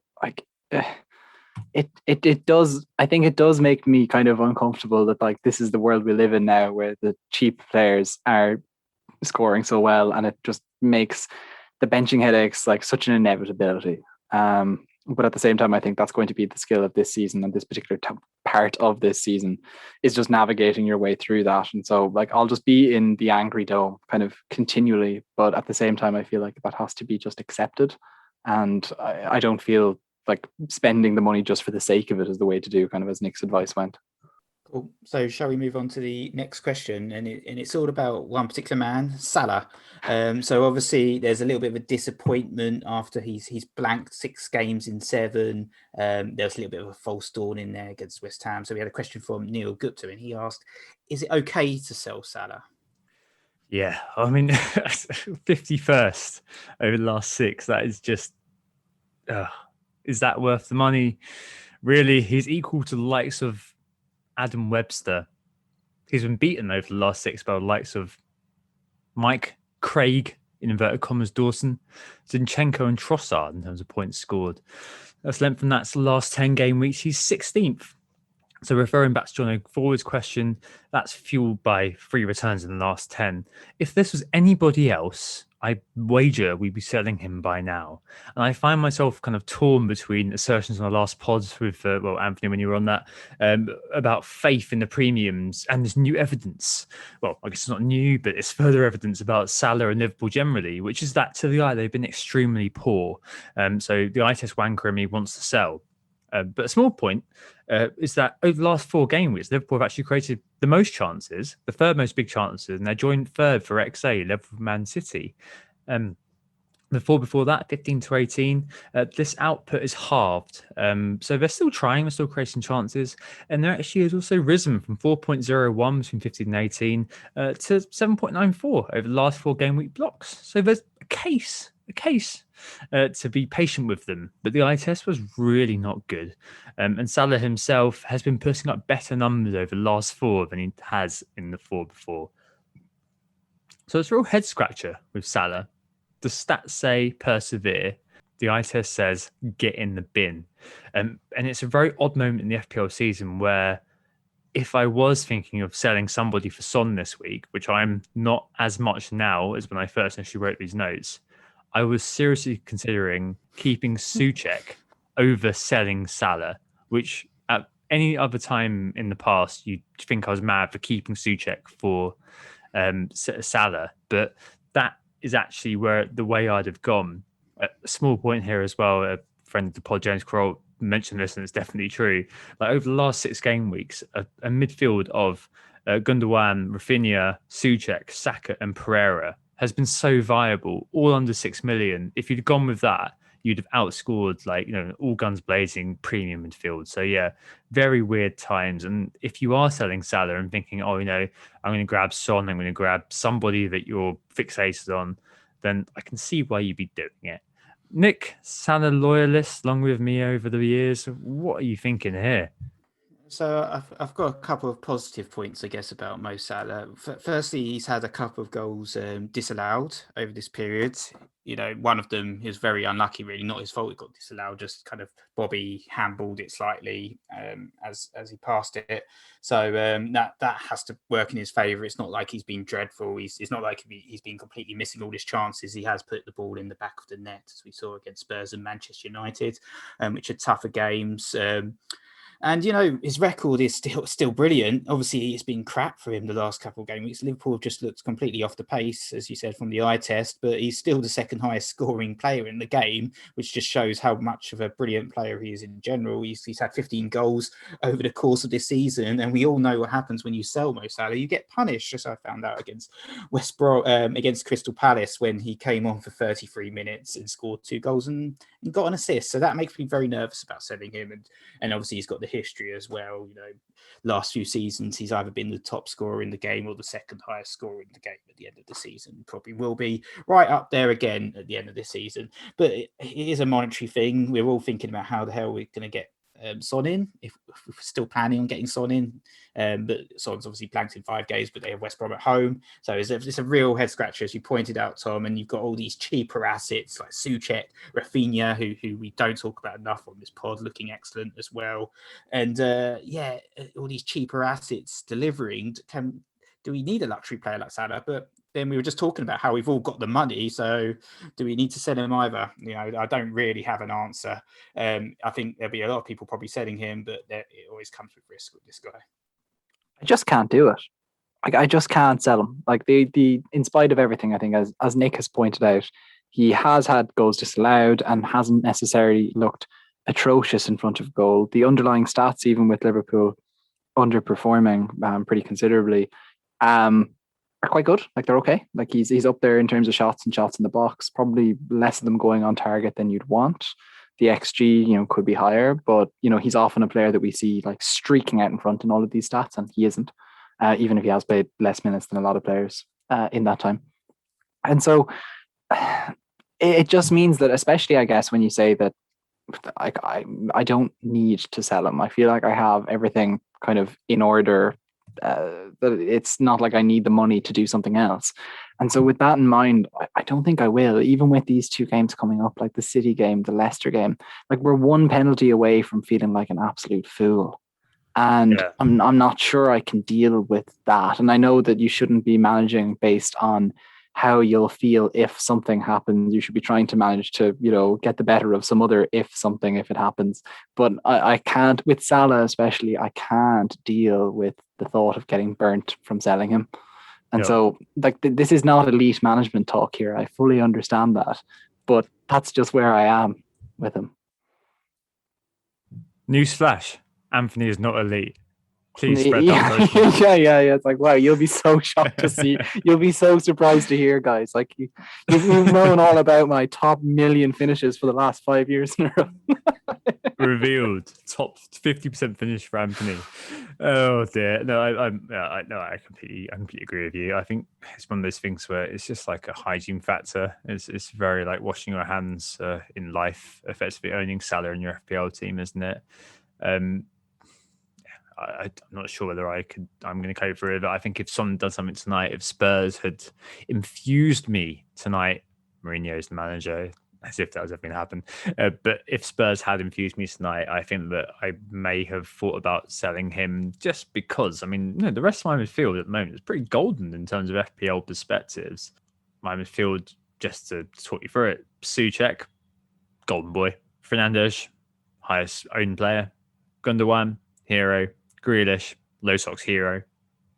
it does, I think it does make me kind of uncomfortable that this is the world we live in now, where the cheap players are scoring so well, and it just makes the benching headaches such an inevitability. But at the same time, I think that's going to be the skill of this season, and this particular part of this season is just navigating your way through that. And so, like, I'll just be in the angry dome kind of continually, but at the same time, I feel like that has to be just accepted. And I don't feel like spending the money just for the sake of it is the way to do, kind of as Nick's advice went. Cool. So shall we move on to the next question? And it's all about one particular man, Salah. So obviously there's a little bit of a disappointment after he's blanked 6 games in 7. There was a little bit of a false dawn in there against West Ham. So we had a question from Neil Gupta, and he asked, is it okay to sell Salah? Yeah, I mean, 51st over the last 6. That is just, is that worth the money? Really, he's equal to the likes of Adam Webster. He's been beaten over the last 6 by the likes of Mike, Craig, in inverted commas, Dawson, Zinchenko and Trossard in terms of points scored. That's length from that's the last 10 game weeks. He's 16th. So referring back to John O'Forward's question, that's fueled by 3 returns in the last 10. If this was anybody else, I wager we'd be selling him by now. And I find myself kind of torn between assertions on the last pods with, Anthony, when you were on that, about faith in the premiums and this new evidence. Well, I guess it's not new, but it's further evidence about Salah and Liverpool generally, which is that to the eye, they've been extremely poor. So the eye test wanker in me wants to sell. But a small point is that over the last 4 game weeks, Liverpool have actually created the most chances, the 3rd most big chances, and they're joined 3rd for XA, level with Man City. The 4 before that, 15 to 18, this output is halved. So they're still trying, they're still creating chances, and their XG has also risen from 4.01 between 15 and 18 to 7.94 over the last 4 game week blocks. So there's a case to be patient with them, but the eye test was really not good. And Salah himself has been putting up better numbers over the last 4 than he has in the 4 before. So it's a real head scratcher with Salah. The stats say persevere. The eye test says get in the bin. And it's a very odd moment in the FPL season where if I was thinking of selling somebody for Son this week, which I'm not as much now as when I first initially wrote these notes, I was seriously considering keeping Souček over selling Salah, which at any other time in the past, you'd think I was mad for keeping Souček for Salah. But that is actually the way I'd have gone. A small point here as well, a friend of the pod, James Kroll, mentioned this, and it's definitely true. Like over the last 6 game weeks, a midfield of Gundogan, Rafinha, Souček, Saka and Pereira has been so viable, all under 6 million. If you'd gone with that, you'd have outscored all guns blazing premium midfield. So yeah, very weird times. And if you are selling Salah and thinking, I'm going to grab Son, I'm going to grab somebody that you're fixated on, then I can see why you'd be doing it. Nick, Salah loyalist, along with me over the years, what are you thinking here? So I've got a couple of positive points, I guess, about Mo Salah. Firstly, he's had a couple of goals disallowed over this period. One of them is very unlucky, really, not his fault. It got disallowed, just kind of Bobby handballed it slightly as he passed it. So that has to work in his favour. It's not like he's been dreadful. It's not like he's been completely missing all his chances. He has put the ball in the back of the net, as we saw against Spurs and Manchester United, which are tougher games. And, his record is still brilliant. Obviously, it's been crap for him the last couple of game weeks. Liverpool have just looked completely off the pace, as you said, from the eye test, but he's still the 2nd highest scoring player in the game, which just shows how much of a brilliant player he is in general. He's had 15 goals over the course of this season, and we all know what happens when you sell Mo Salah. You get punished, as I found out against against Crystal Palace, when he came on for 33 minutes and scored 2 goals and got an assist. So that makes me very nervous about selling him. And obviously he's got the history as well. Last few seasons he's either been the top scorer in the game or the 2nd highest scorer in the game at the end of the season. Probably will be right up there again at the end of this season. But it is a monetary thing. We're all thinking about how the hell we're going to get Son in, if we're still planning on getting Son in. But Son's obviously blanked in 5 games, but they have West Brom at home. So it's a real head scratcher, as you pointed out, Tom. And you've got all these cheaper assets like Souček, Rafinha, who we don't talk about enough on this pod, looking excellent as well. And all these cheaper assets delivering. Do we need a luxury player like Salah? But then we were just talking about how we've all got the money. So do we need to sell him either? I don't really have an answer. I think there'll be a lot of people probably selling him, but it always comes with risk with this guy. I just can't do it. I just can't sell him. Like the in spite of everything, I think as Nick has pointed out, he has had goals disallowed and hasn't necessarily looked atrocious in front of goal. The underlying stats, even with Liverpool underperforming pretty considerably, are quite good. Like they're okay. Like he's up there in terms of shots and shots in the box. Probably less of them going on target than you'd want. The XG, could be higher, but he's often a player that we see like streaking out in front in all of these stats, and he isn't. Even if he has played less minutes than a lot of players in that time. And so it just means that, especially, I guess, when you say that I don't need to sell him, I feel like I have everything kind of in order, that it's not like I need the money to do something else. And so with that in mind, I don't think I will, even with these two games coming up, like the City game, the Leicester game. Like we're one penalty away from feeling like an absolute fool. And I'm not sure I can deal with that. And I know that you shouldn't be managing based on how you'll feel if something happens. You should be trying to manage to, get the better of some other if it happens. But I can't, with Salah especially, I can't deal with the thought of getting burnt from selling him. And so like this is not elite management talk here. I fully understand that. But that's just where I am with him. Newsflash. Anthony is not elite. Please spread that. Yeah. It's like, wow, you'll be so shocked to see. You'll be so surprised to hear, guys. Like you've known all about my top million finishes for the last 5 years in a row. Revealed top 50% finish for Anthony. Oh dear. No, I completely agree with you. I think it's one of those things where it's just like a hygiene factor. It's very like washing your hands in life, effectively owning Salah in your FPL team, isn't it? I'm not sure whether I'm going to go for it, but I think if someone does something tonight, if Spurs had infused me tonight, Mourinho's the manager, as if that was ever going to happen. But if Spurs had infused me tonight, I think that I may have thought about selling him just because, the rest of my midfield at the moment is pretty golden in terms of FPL perspectives. My midfield, just to talk you through it, Souček, golden boy. Fernandes, highest owned player. Gundogan, hero. Grealish, low socks hero.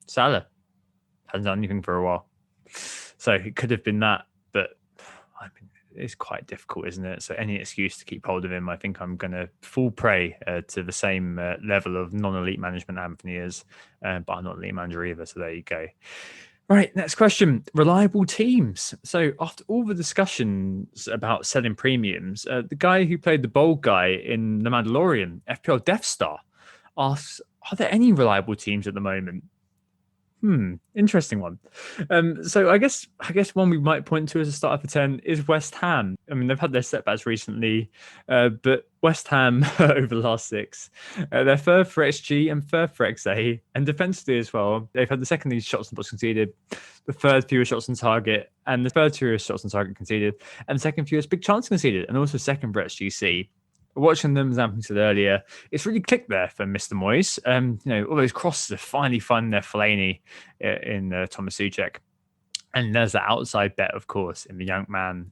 Salah hasn't done anything for a while. So it could have been that, but it's quite difficult, isn't it? So any excuse to keep hold of him, I think I'm going to fall prey to the same level of non-elite management Anthony is, but I'm not an elite manager either, so there you go. Right, next question. Reliable teams. So after all the discussions about selling premiums, the guy who played the bold guy in The Mandalorian, FPL Death Star, asks, are there any reliable teams at the moment? Interesting one. So I guess one we might point to as a starter for 10 is West Ham. They've had their setbacks recently, but West Ham over the last 6, they're third for XG and third for XA, and defensively as well. They've had the second least shots on box conceded, the third fewest shots on target, and the third fewest shots on target conceded, and the second fewest big chance conceded, and also second for XGC. Watching them, as Anthony said earlier, it's really clicked there for Mr. Moyes. All those crosses have finally found their Fellaini in Thomas Souček. And there's that outside bet, of course, in the young man,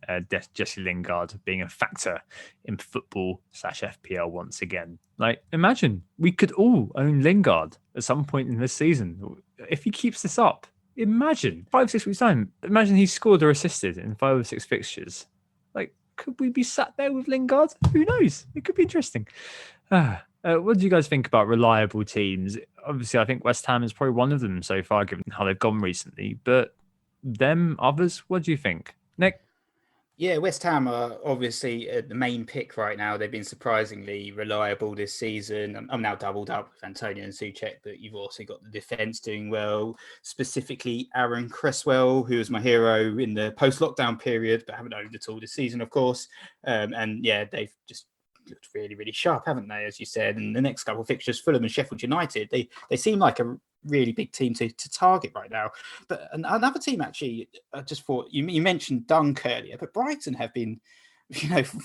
Jesse Lingard, being a factor in football/FPL once again. Like, imagine we could all own Lingard at some point in this season. If he keeps this up, imagine 5-6 weeks' time, imagine he scored or assisted in 5 or 6 fixtures. Like, could we be sat there with Lingard? Who knows? It could be interesting. What do you guys think about reliable teams? Obviously, I think West Ham is probably one of them so far, given how they've gone recently. But them others, what do you think? Nick? Yeah, West Ham are obviously the main pick right now. They've been surprisingly reliable this season. I'm now doubled up with Antonio and Souček, but you've also got the defence doing well, specifically Aaron Cresswell, who was my hero in the post-lockdown period, but haven't owned at all this season, of course. And yeah, they've just looked really, really sharp, haven't they, as you said? And the next couple of fixtures, Fulham and Sheffield United, they seem like a really big team to target right now. But another team, actually, I just thought, you mentioned Dunk earlier, but Brighton have been,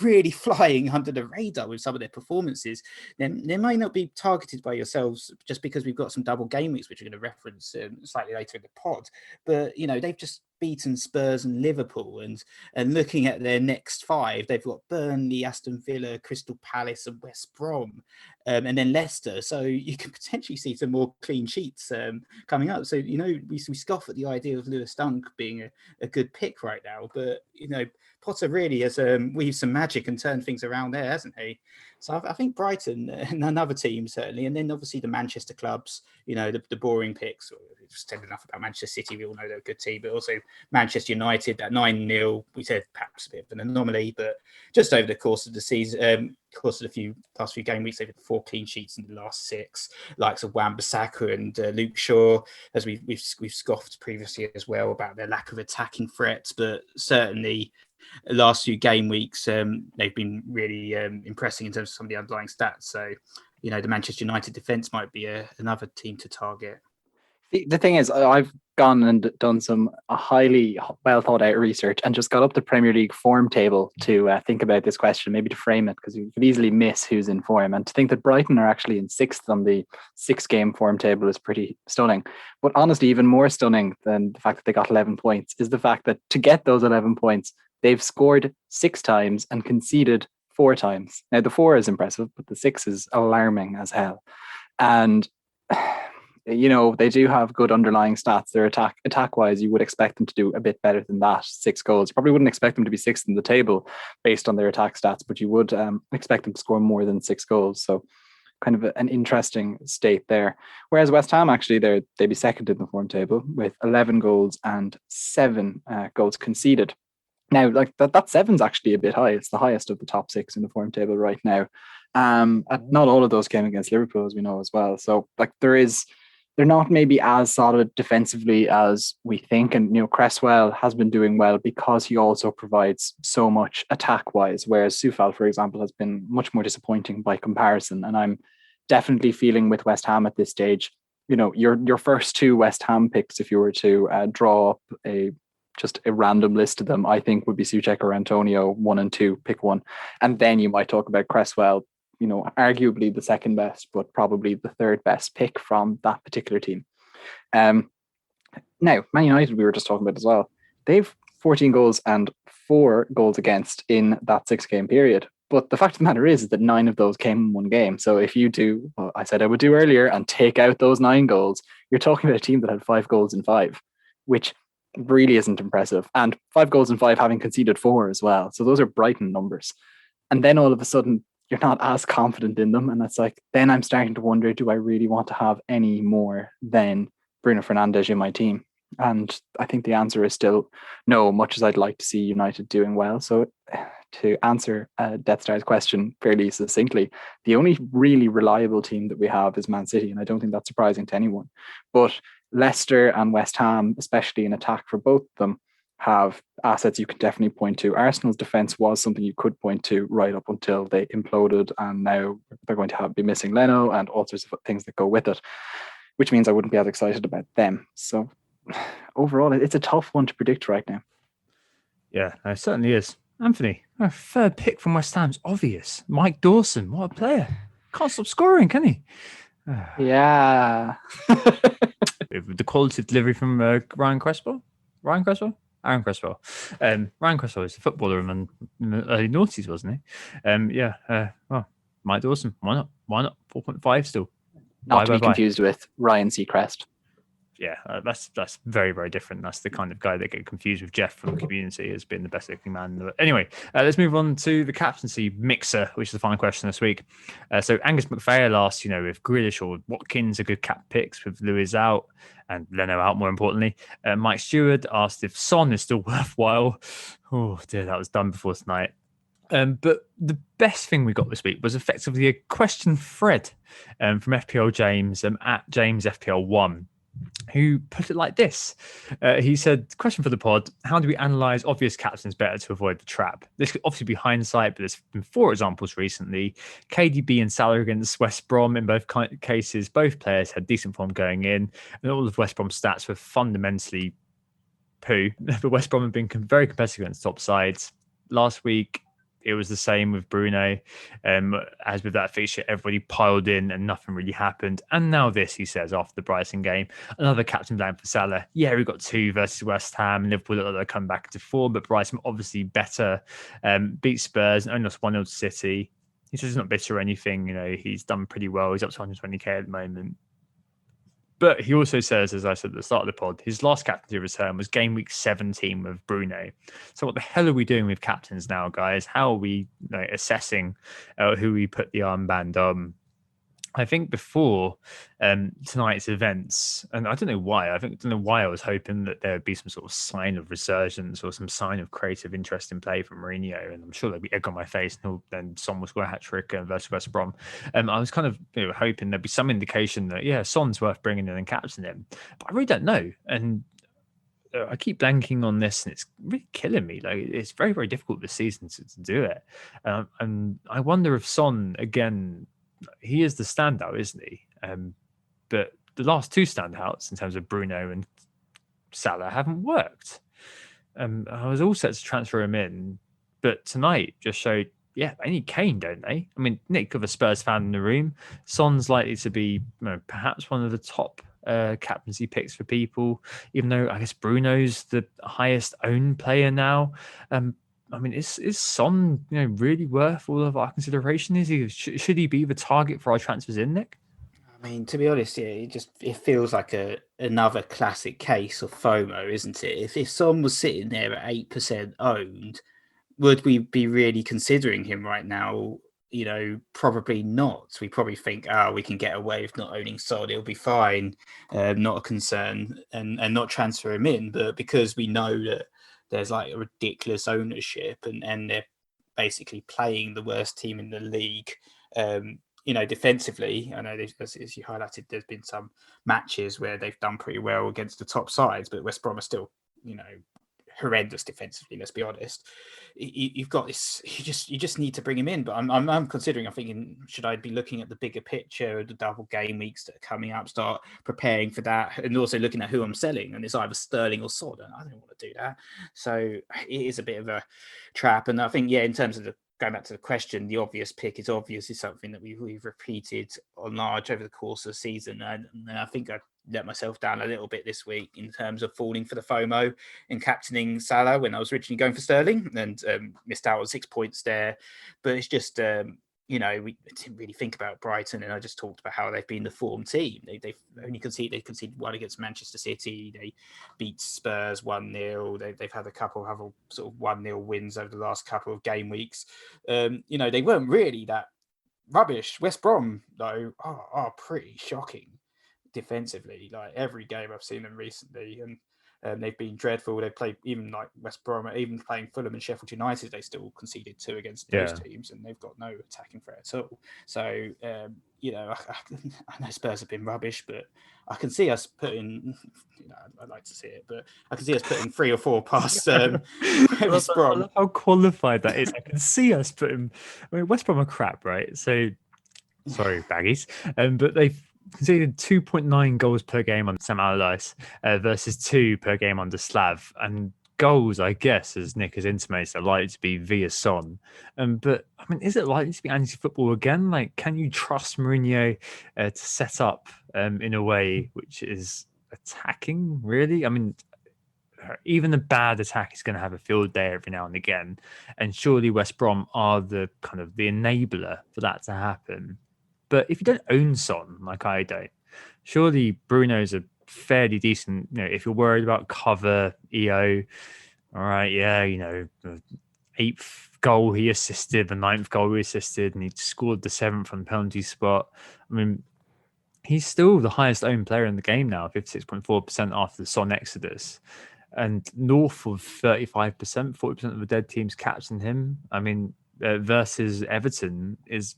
really flying under the radar with some of their performances. Then they may not be targeted by yourselves just because we've got some double game weeks, which we're going to reference slightly later in the pod. But, they've just beaten Spurs and Liverpool, and looking at their next 5, they've got Burnley, Aston Villa, Crystal Palace, and West Brom, and then Leicester. So you can potentially see some more clean sheets coming up. So we scoff at the idea of Lewis Dunk being a good pick right now, but Potter really has weaved some magic and turned things around there, hasn't he? So I think Brighton and another team certainly, and then obviously the Manchester clubs, the boring picks. We've said enough about Manchester City. We all know they're a good team, but also Manchester United, that 9-0, we said perhaps a bit of an anomaly, but just over the course of the season, course of the past few game weeks, they've had 4 clean sheets in the last 6, likes of Wan-Bissaka and Luke Shaw, as we've scoffed previously as well about their lack of attacking threats, but certainly the last few game weeks, they've been really impressing in terms of some of the underlying stats. So, the Manchester United defence might be another team to target. The thing is, I've gone and done some highly well thought out research and just got up the Premier League form table to think about this question, maybe to frame it, because you could easily miss who's in form. And to think that Brighton are actually in 6th on the 6-game form table is pretty stunning. But honestly, even more stunning than the fact that they got 11 points is the fact that to get those 11 points, they've scored 6 times and conceded 4 times. Now, the 4 is impressive, but the 6 is alarming as hell. And they do have good underlying stats. Their attack-wise, you would expect them to do a bit better than that. 6 goals. You probably wouldn't expect them to be 6th in the table based on their attack stats, but you would expect them to score more than 6 goals. So kind of an interesting state there. Whereas West Ham, actually, they'd be 2nd in the form table with 11 goals and 7 goals conceded. Now, like that 7's actually a bit high. It's the highest of the top 6 in the form table right now. Not all of those came against Liverpool, as we know as well. So like they're not maybe as solid defensively as we think. And, Cresswell has been doing well because he also provides so much attack-wise, whereas Soufal, for example, has been much more disappointing by comparison. And I'm definitely feeling with West Ham at this stage, your first 2 West Ham picks, if you were to draw up just a random list of them, I think would be Souček or Antonio, 1 and 2, pick one. And then you might talk about Cresswell, arguably the 2nd best, but probably the 3rd best pick from that particular team. Now, Man United, we were just talking about as well. They've 14 goals and 4 goals against in that 6-game period. But the fact of the matter is that 9 of those came in one game. So if you do what I said I would do earlier and take out those 9 goals, you're talking about a team that had 5 goals in 5, which really isn't impressive. And 5 goals in 5 having conceded 4 as well. So those are Brighton numbers. And then all of a sudden, you're not as confident in them. And that's like, then I'm starting to wonder, do I really want to have any more than Bruno Fernandes in my team? And I think the answer is still no, much as I'd like to see United doing well. So to answer Death Star's question fairly succinctly, the only really reliable team that we have is Man City. And I don't think that's surprising to anyone. But Leicester and West Ham, especially in attack for both of them, have assets you can definitely point to. Arsenal's defence was something you could point to right up until they imploded, and now they're going to be missing Leno and all sorts of things that go with it, which means I wouldn't be as excited about them. So overall, it's a tough one to predict right now. Yeah, it certainly is. Anthony, our 3rd pick from West Ham's obvious. Mike Dawson, what a player. Can't stop scoring, can he? Yeah. The quality of delivery from Ryan Cresswell. Aaron Cresswell. Ryan Cresswell is a footballer in the early noughties, wasn't he? Well, Mike Dawson. Why not? 4.5 still. Not to be confused with Ryan Seacrest. Yeah, that's very, very different. That's the kind of guy that get confused with Jeff from Community as being the best looking man. Anyway, let's move on to the captaincy mixer, which is the final question this week. So Angus McPhail asked, if Grealish or Watkins are good cap picks with Lewis out and Leno out, more importantly. Mike Stewart asked if Son is still worthwhile. Oh dear, that was done before tonight. But the best thing we got this week was effectively a question thread from FPL James at James FPL1. Who put it like this. He said, question for the pod, how do we analyse obvious captains better to avoid the trap? This could obviously be hindsight, but there's been 4 examples recently. KDB and Salah against West Brom. In both cases, both players had decent form going in, and all of West Brom's stats were fundamentally poo. But West Brom have been very competitive against top sides. Last week, it was the same with Bruno. As with that fixture, everybody piled in and nothing really happened. And now this, he says, after the Brighton game, another captain down for Salah. Yeah, we got 2 versus West Ham. Liverpool look like they'll come back to 4, but Brighton obviously better. Beat Spurs and only lost 1-0 to City. He says he's not bitter or anything. He's done pretty well. He's up to 120k at the moment. But he also says, as I said at the start of the pod, his last captaincy return was game week 17 with Bruno. So what the hell are we doing with captains now, guys? How are we assessing who we put the armband on? I think before tonight's events, and I don't know why, I don't know why I was hoping that there would be some sort of sign of resurgence or some sign of creative interest in play from Mourinho, and I'm sure there'd be egg on my face, and then Son will score a hat-trick versus West Brom. I was kind of hoping there'd be some indication that, yeah, Son's worth bringing in and captaining him, but I really don't know, and I keep blanking on this, and it's really killing me. Like, it's very, very difficult this season to do it, and I wonder if Son, again, he is the standout, isn't he? But the last 2 standouts in terms of Bruno and Salah haven't worked. I was all set to transfer him in, but tonight just showed, yeah, they need Kane, don't they? I mean, Nick, of a Spurs fan in the room, Son's likely to be perhaps one of the top captaincy picks for people, even though I guess Bruno's the highest owned player now. I mean, is Son really worth all of our consideration? Should he be the target for our transfers in, Nick? I mean, to be honest, yeah, it feels like another classic case of FOMO, isn't it? If Son was sitting there at 8% owned, would we be really considering him right now? Probably not. We probably think, we can get away with not owning Son, it'll be fine, not a concern, and not transfer him in. But because we know that there's like a ridiculous ownership and they're basically playing the worst team in the league. Defensively, I know as you highlighted, there's been some matches where they've done pretty well against the top sides, but West Brom are still, horrendous defensively. Let's be honest. You've got this. You just need to bring him in. But I'm considering. I'm thinking, should I be looking at the bigger picture, the double game weeks that are coming up, start preparing for that, and also looking at who I'm selling. And it's either Sterling or Son. I don't want to do that. So it is a bit of a trap. And I think, in terms of going back to the question, the obvious pick is obviously something that we've repeated on large over the course of the season. And I think I let myself down a little bit this week in terms of falling for the FOMO and captaining Salah when I was originally going for Sterling, and missed out on 6 points there. But it's just, we didn't really think about Brighton, and I just talked about how they've been the form team. They've only conceded one against Manchester City. They beat Spurs 1-0. They've had a couple of sort of 1-0 wins over the last couple of game weeks. They weren't really that rubbish. West Brom, though, are pretty shocking defensively. Like, every game I've seen them recently, and they've been dreadful. They played, even like West Brom, even playing Fulham and Sheffield United, they still conceded 2 against those teams, and they've got no attacking threat at all. So, I know Spurs have been rubbish, but I can see us putting, I'd like to see it, but I can see us putting 3 or 4 past West Brom. I love how qualified that is. I can see us putting, West Brom are crap, right? So, sorry, baggies. But they've conceded 2.9 goals per game on Sam Allardyce versus 2 per game under Slav. And goals, I guess, as Nick has intimated, are likely to be via Son. But, I mean, is it likely to be anti-football again? Like, can you trust Mourinho to set up in a way which is attacking, really? I mean, even a bad attack is going to have a field day every now and again. And surely West Brom are the kind of the enabler for that to happen. But if you don't own Son, like I don't, surely Bruno's a fairly decent, if you're worried about cover, EO, all right, the 8th goal he assisted, the 9th goal he assisted, and he scored the 7th from the penalty spot. I mean, he's still the highest owned player in the game now, 56.4% after the Son exodus. And north of 35%, 40% of the dead teams captain him. I mean, versus Everton, is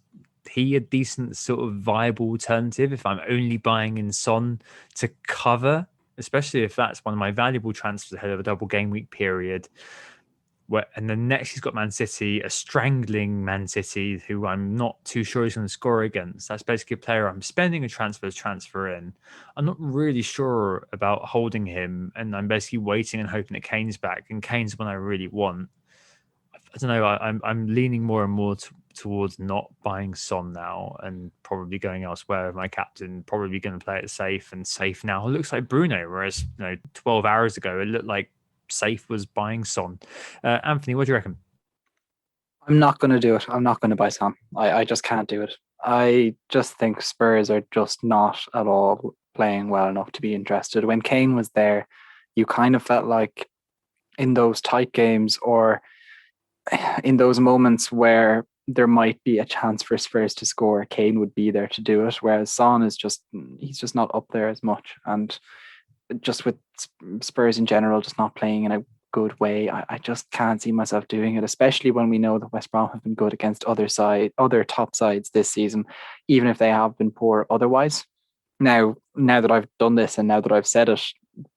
he a decent sort of viable alternative if I'm only buying in Son to cover, especially if that's one of my valuable transfers ahead of a double game week period? And then next he's got Man City, a strangling Man City who I'm not too sure he's going to score against. That's basically a player I'm spending a transfer in. I'm not really sure about holding him, and I'm basically waiting and hoping that Kane's back, and Kane's one I really want. I don't know. I'm leaning more and more towards not buying Son now and probably going elsewhere with my captain. Probably going to play it safe, and safe now looks like Bruno, whereas 12 hours ago it looked like safe was buying Son. Anthony, what do you reckon? I'm not going to do it. I'm not going to buy Son. I just can't do it. I just think Spurs are just not at all playing well enough to be interested. When Kane was there, you kind of felt like in those tight games or in those moments where there might be a chance for Spurs to score, Kane would be there to do it. Whereas Son is he's just not up there as much. And just with Spurs in general, just not playing in a good way, I just can't see myself doing it, especially when we know that West Brom have been good against other top sides this season, even if they have been poor otherwise. Now that I've done this and now that I've said it,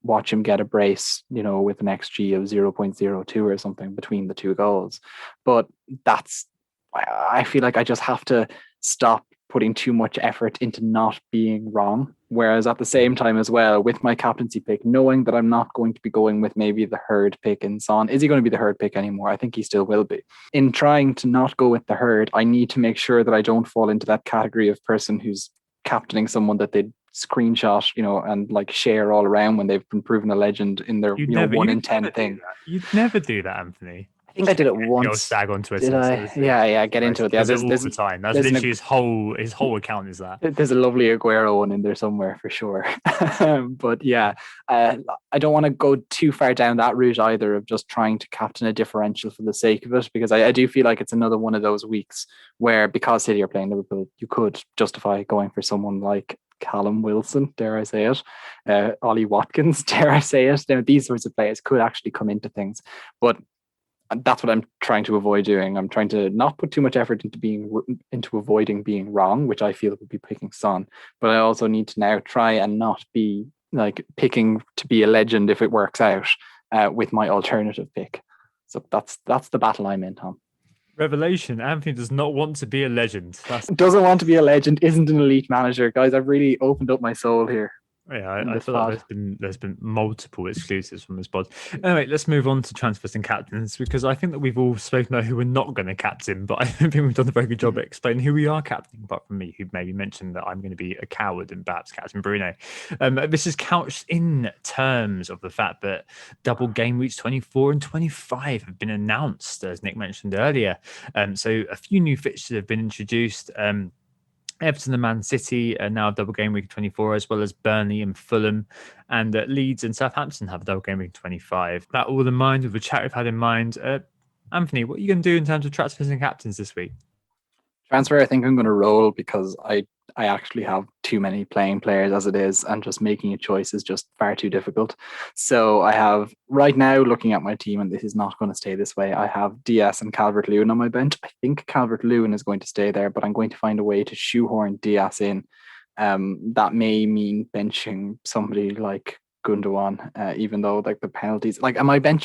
watch him get a brace, with an XG of 0.02 or something between the two goals. But I feel like I just have to stop putting too much effort into not being wrong. Whereas at the same time as well, with my captaincy pick, knowing that I'm not going to be going with maybe the herd pick in Son. Is he going to be the herd pick anymore? I think he still will be. In trying to not go with the herd, I need to make sure that I don't fall into that category of person who's captaining someone that they screenshot, and like share all around when they've been proven a legend in their 1 in 10 thing. You'd never do that, Anthony. I think I did it once. Your stag on Twitter. Did I? Yeah, get into it. Yeah, there's all the time. That's literally his whole account is that. There's a lovely Aguero one in there somewhere for sure. But yeah, I don't want to go too far down that route either of just trying to captain a differential for the sake of it, because I do feel like it's another one of those weeks where, because City are playing Liverpool, you could justify going for someone like Callum Wilson, dare I say it, Ollie Watkins, dare I say it. Now, these sorts of players could actually come into things, but that's what I'm trying to avoid doing. I'm trying to not put too much effort into avoiding being wrong, which I feel would be picking Son. But I also need to now try and not be like picking to be a legend if it works out with my alternative pick. So that's the battle I'm in, Tom. Revelation. Anthony does not want to be a legend. Doesn't want to be a legend, isn't an elite manager. Guys, I've really opened up my soul here. Yeah, I feel like there's been multiple exclusives from this pod. Anyway, let's move on to transfers and captains, because I think that we've all spoken about who we're not going to captain, but I don't think we've done a very good job at explaining who we are captaining, apart from me, who maybe mentioned that I'm going to be a coward and perhaps captain Bruno. This is couched in terms of the fact that double game weeks 24 and 25 have been announced, as Nick mentioned earlier. So a few new fixtures have been introduced. Everton and Man City are now double game week 24, as well as Burnley and Fulham, and Leeds and Southampton have a double game week 25. That all in mind, with the chat we've had in mind. Anthony, what are you going to do in terms of transfers and captains this week? Transfer, I think I'm going to roll, because I actually have too many playing players as it is, and just making a choice is just far too difficult. So I have, right now, looking at my team, and this is not going to stay this way, I have Diaz and Calvert-Lewin on my bench. I think Calvert-Lewin is going to stay there, but I'm going to find a way to shoehorn Diaz in. That may mean benching somebody like Gundogan, even though like the penalties, like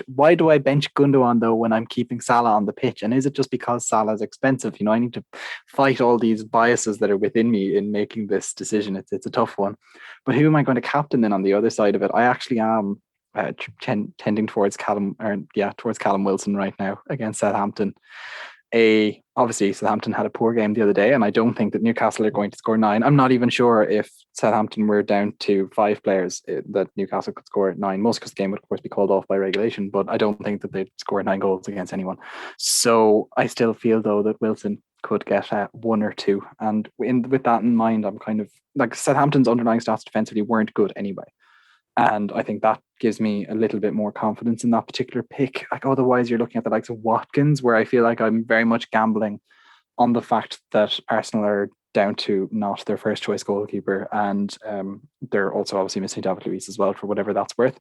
why do I bench Gundogan though when I'm keeping Salah on the pitch? And is it just because Salah is expensive? I need to fight all these biases that are within me in making this decision. It's a tough one. But who am I going to captain then on the other side of it? I actually am tending towards Callum Wilson right now against Southampton. Obviously Southampton had a poor game the other day, and I don't think that Newcastle are going to score 9. I'm not even sure if Southampton were down to 5 players that Newcastle could score 9. Most because the game would of course be called off by regulation, but I don't think that they'd score 9 goals against anyone. So I still feel though that Wilson could get 1 or 2, and with that in mind, I'm kind of like, Southampton's underlying stats defensively weren't good anyway. And I think that gives me a little bit more confidence in that particular pick. Like, otherwise, you're looking at the likes of Watkins, where I feel like I'm very much gambling on the fact that Arsenal are down to not their first choice goalkeeper, and they're also obviously missing David Luiz as well, for whatever that's worth.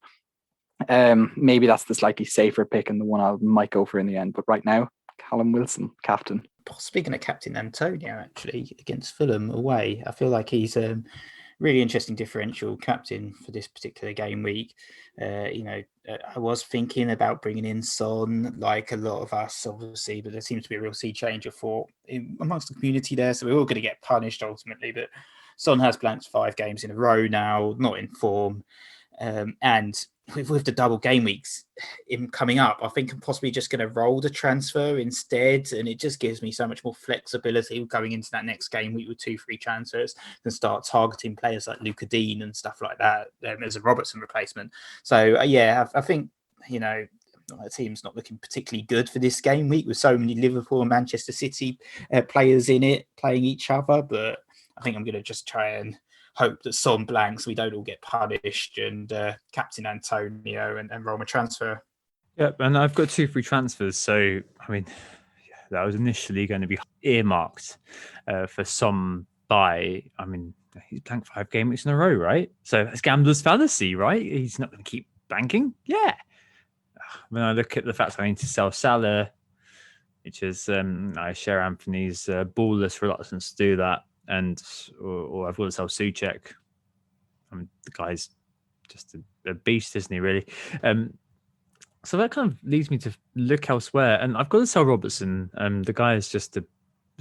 Maybe that's the slightly safer pick and the one I might go for in the end. But right now, Callum Wilson, captain. Speaking of Captain Antonio, actually, against Fulham away, I feel like he's really interesting differential captain for this particular game week. I was thinking about bringing in Son, like a lot of us, obviously, but there seems to be a real sea change of thought amongst the community there. So we're all going to get punished ultimately. But Son has blanked 5 games in a row now, not in form. And with the double game weeks coming up, I think I'm possibly just going to roll the transfer instead, and it just gives me so much more flexibility going into that next game week with 2-3 transfers and start targeting players like Luca Dean and stuff like that as a Robertson replacement. So I think the team's not looking particularly good for this game week with so many Liverpool and Manchester City players in it playing each other, but I think I'm going to just try and hope that Son blanks, we don't all get punished, and captain Antonio and roll my transfer. Yeah, and I've got 2 free transfers. So, I mean, that was initially going to be earmarked for some buy. I mean, he's blanked 5 game weeks in a row, right? So that's gambler's fallacy, right? He's not going to keep banking. Yeah. When I look at the fact I need to sell Salah, which is I share Anthony's ballless reluctance to do that, or I've got to sell Souček. I mean, the guy's just a beast, isn't he? Really. So that kind of leads me to look elsewhere, and I've got to sell Robertson. The guy is just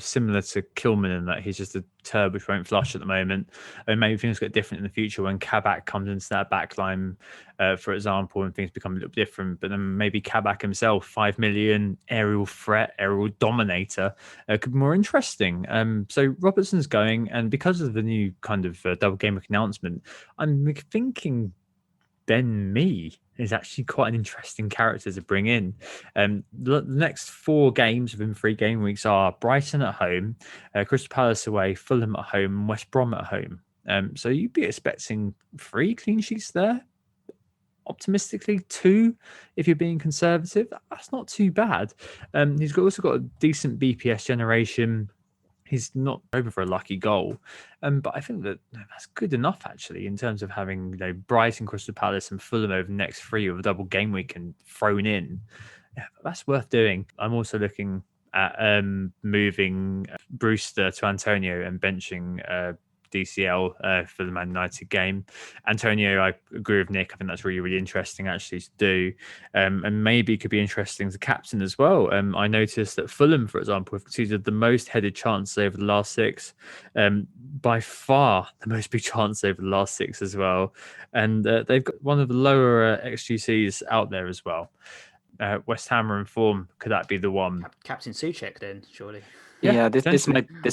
similar to Kilman in that he's just a turd which won't flush at the moment. And maybe things get different in the future when Kabak comes into that back line, for example, and things become a little different. But then maybe Kabak himself, 5 million, aerial threat, aerial dominator, could be more interesting. So Robertson's going, and because of the new kind of double game week announcement, I'm thinking Ben Mee is actually quite an interesting character to bring in. The next 4 games within 3 game weeks are Brighton at home, Crystal Palace away, Fulham at home, and West Brom at home. So you'd be expecting 3 clean sheets there. Optimistically, 2 if you're being conservative. That's not too bad. He's also got a decent BPS generation. He's not over for a lucky goal. But I think that's good enough, actually, in terms of having Brighton, Crystal Palace and Fulham over the next 3 with a double game week and thrown in. Yeah, that's worth doing. I'm also looking at moving Brewster to Antonio and benching DCL for the Man United game. Antonio, I agree with Nick. I think that's really, really interesting actually to do. And maybe it could be interesting to captain as well. I noticed that Fulham, for example, have conceded the most headed chances over the last 6. By far the most big chance over the last 6 as well. And they've got one of the lower XGCs out there as well. West Ham are in form. Could that be the one? Captain Souček then, surely. Yeah, this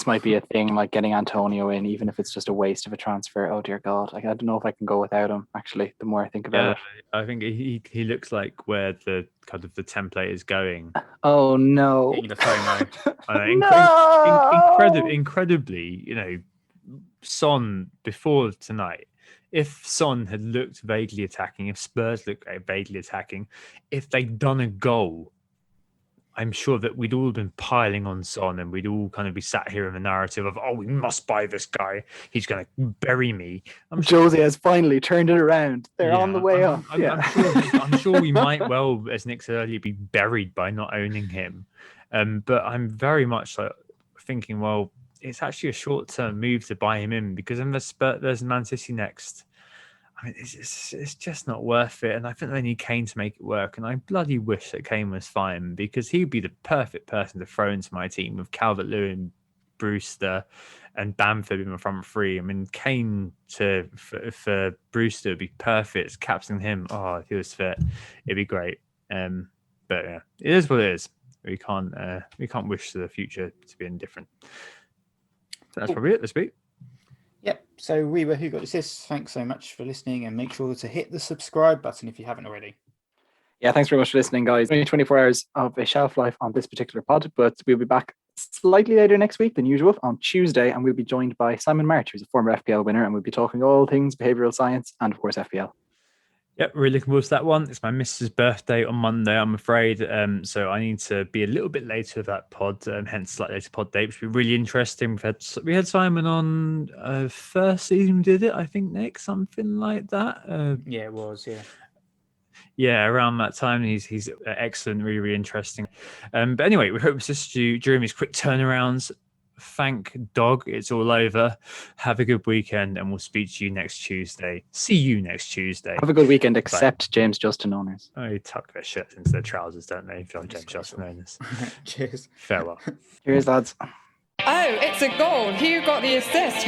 might be a thing, like getting Antonio in, even if it's just a waste of a transfer. Oh dear God, I don't know if I can go without him. Actually, the more I think about it, I think he looks like where the kind of the template is going. Oh no! Getting the FOMO. Incredibly, Son before tonight. If Son had looked vaguely attacking, if Spurs looked vaguely attacking, if they'd done a goal, I'm sure that we'd all been piling on Son and we'd all kind of be sat here in the narrative of, we must buy this guy. He's going to bury me. Jose has finally turned it around. They're on the way up. I'm sure we might well, as Nick said earlier, be buried by not owning him. But I'm very much thinking, well, it's actually a short-term move to buy him in because then there's Man City next. I mean, it's just not worth it. And I think they need Kane to make it work. And I bloody wish that Kane was fine because he'd be the perfect person to throw into my team with Calvert-Lewin, Brewster, and Bamford in the front 3. I mean, Kane for Brewster would be perfect. Captaining him, if he was fit, it'd be great. But yeah, it is what it is. We can't wish for the future to be indifferent. So that's probably it this week. Yep. So we were Who Got the Assist. Thanks so much for listening, and make sure to hit the subscribe button if you haven't already. Yeah, thanks very much for listening, guys. Only 24 hours of a shelf life on this particular pod, but we'll be back slightly later next week than usual on Tuesday, and we'll be joined by Simon March, who's a former FPL winner, and we'll be talking all things behavioural science and, of course, FPL. Yep, really looking forward to that one. It's my missus' birthday on Monday, I'm afraid. So I need to be a little bit later with that pod, hence slightly later pod date, which will be really interesting. We had Simon on first season we did it, I think, Nick, something like that. Yeah, it was, yeah. Yeah, around that time. He's excellent, really, really interesting. But anyway, we hope to assist you during these quick turnarounds. Thank dog, it's all over. Have a good weekend, and we'll speak to you next Tuesday. See you next Tuesday. Have a good weekend, except James Justin owners. They tuck their shirts into their trousers, don't they? If you're James Justin owners. Cheers. Farewell. Cheers, lads. Oh, it's a goal. Who got the assist?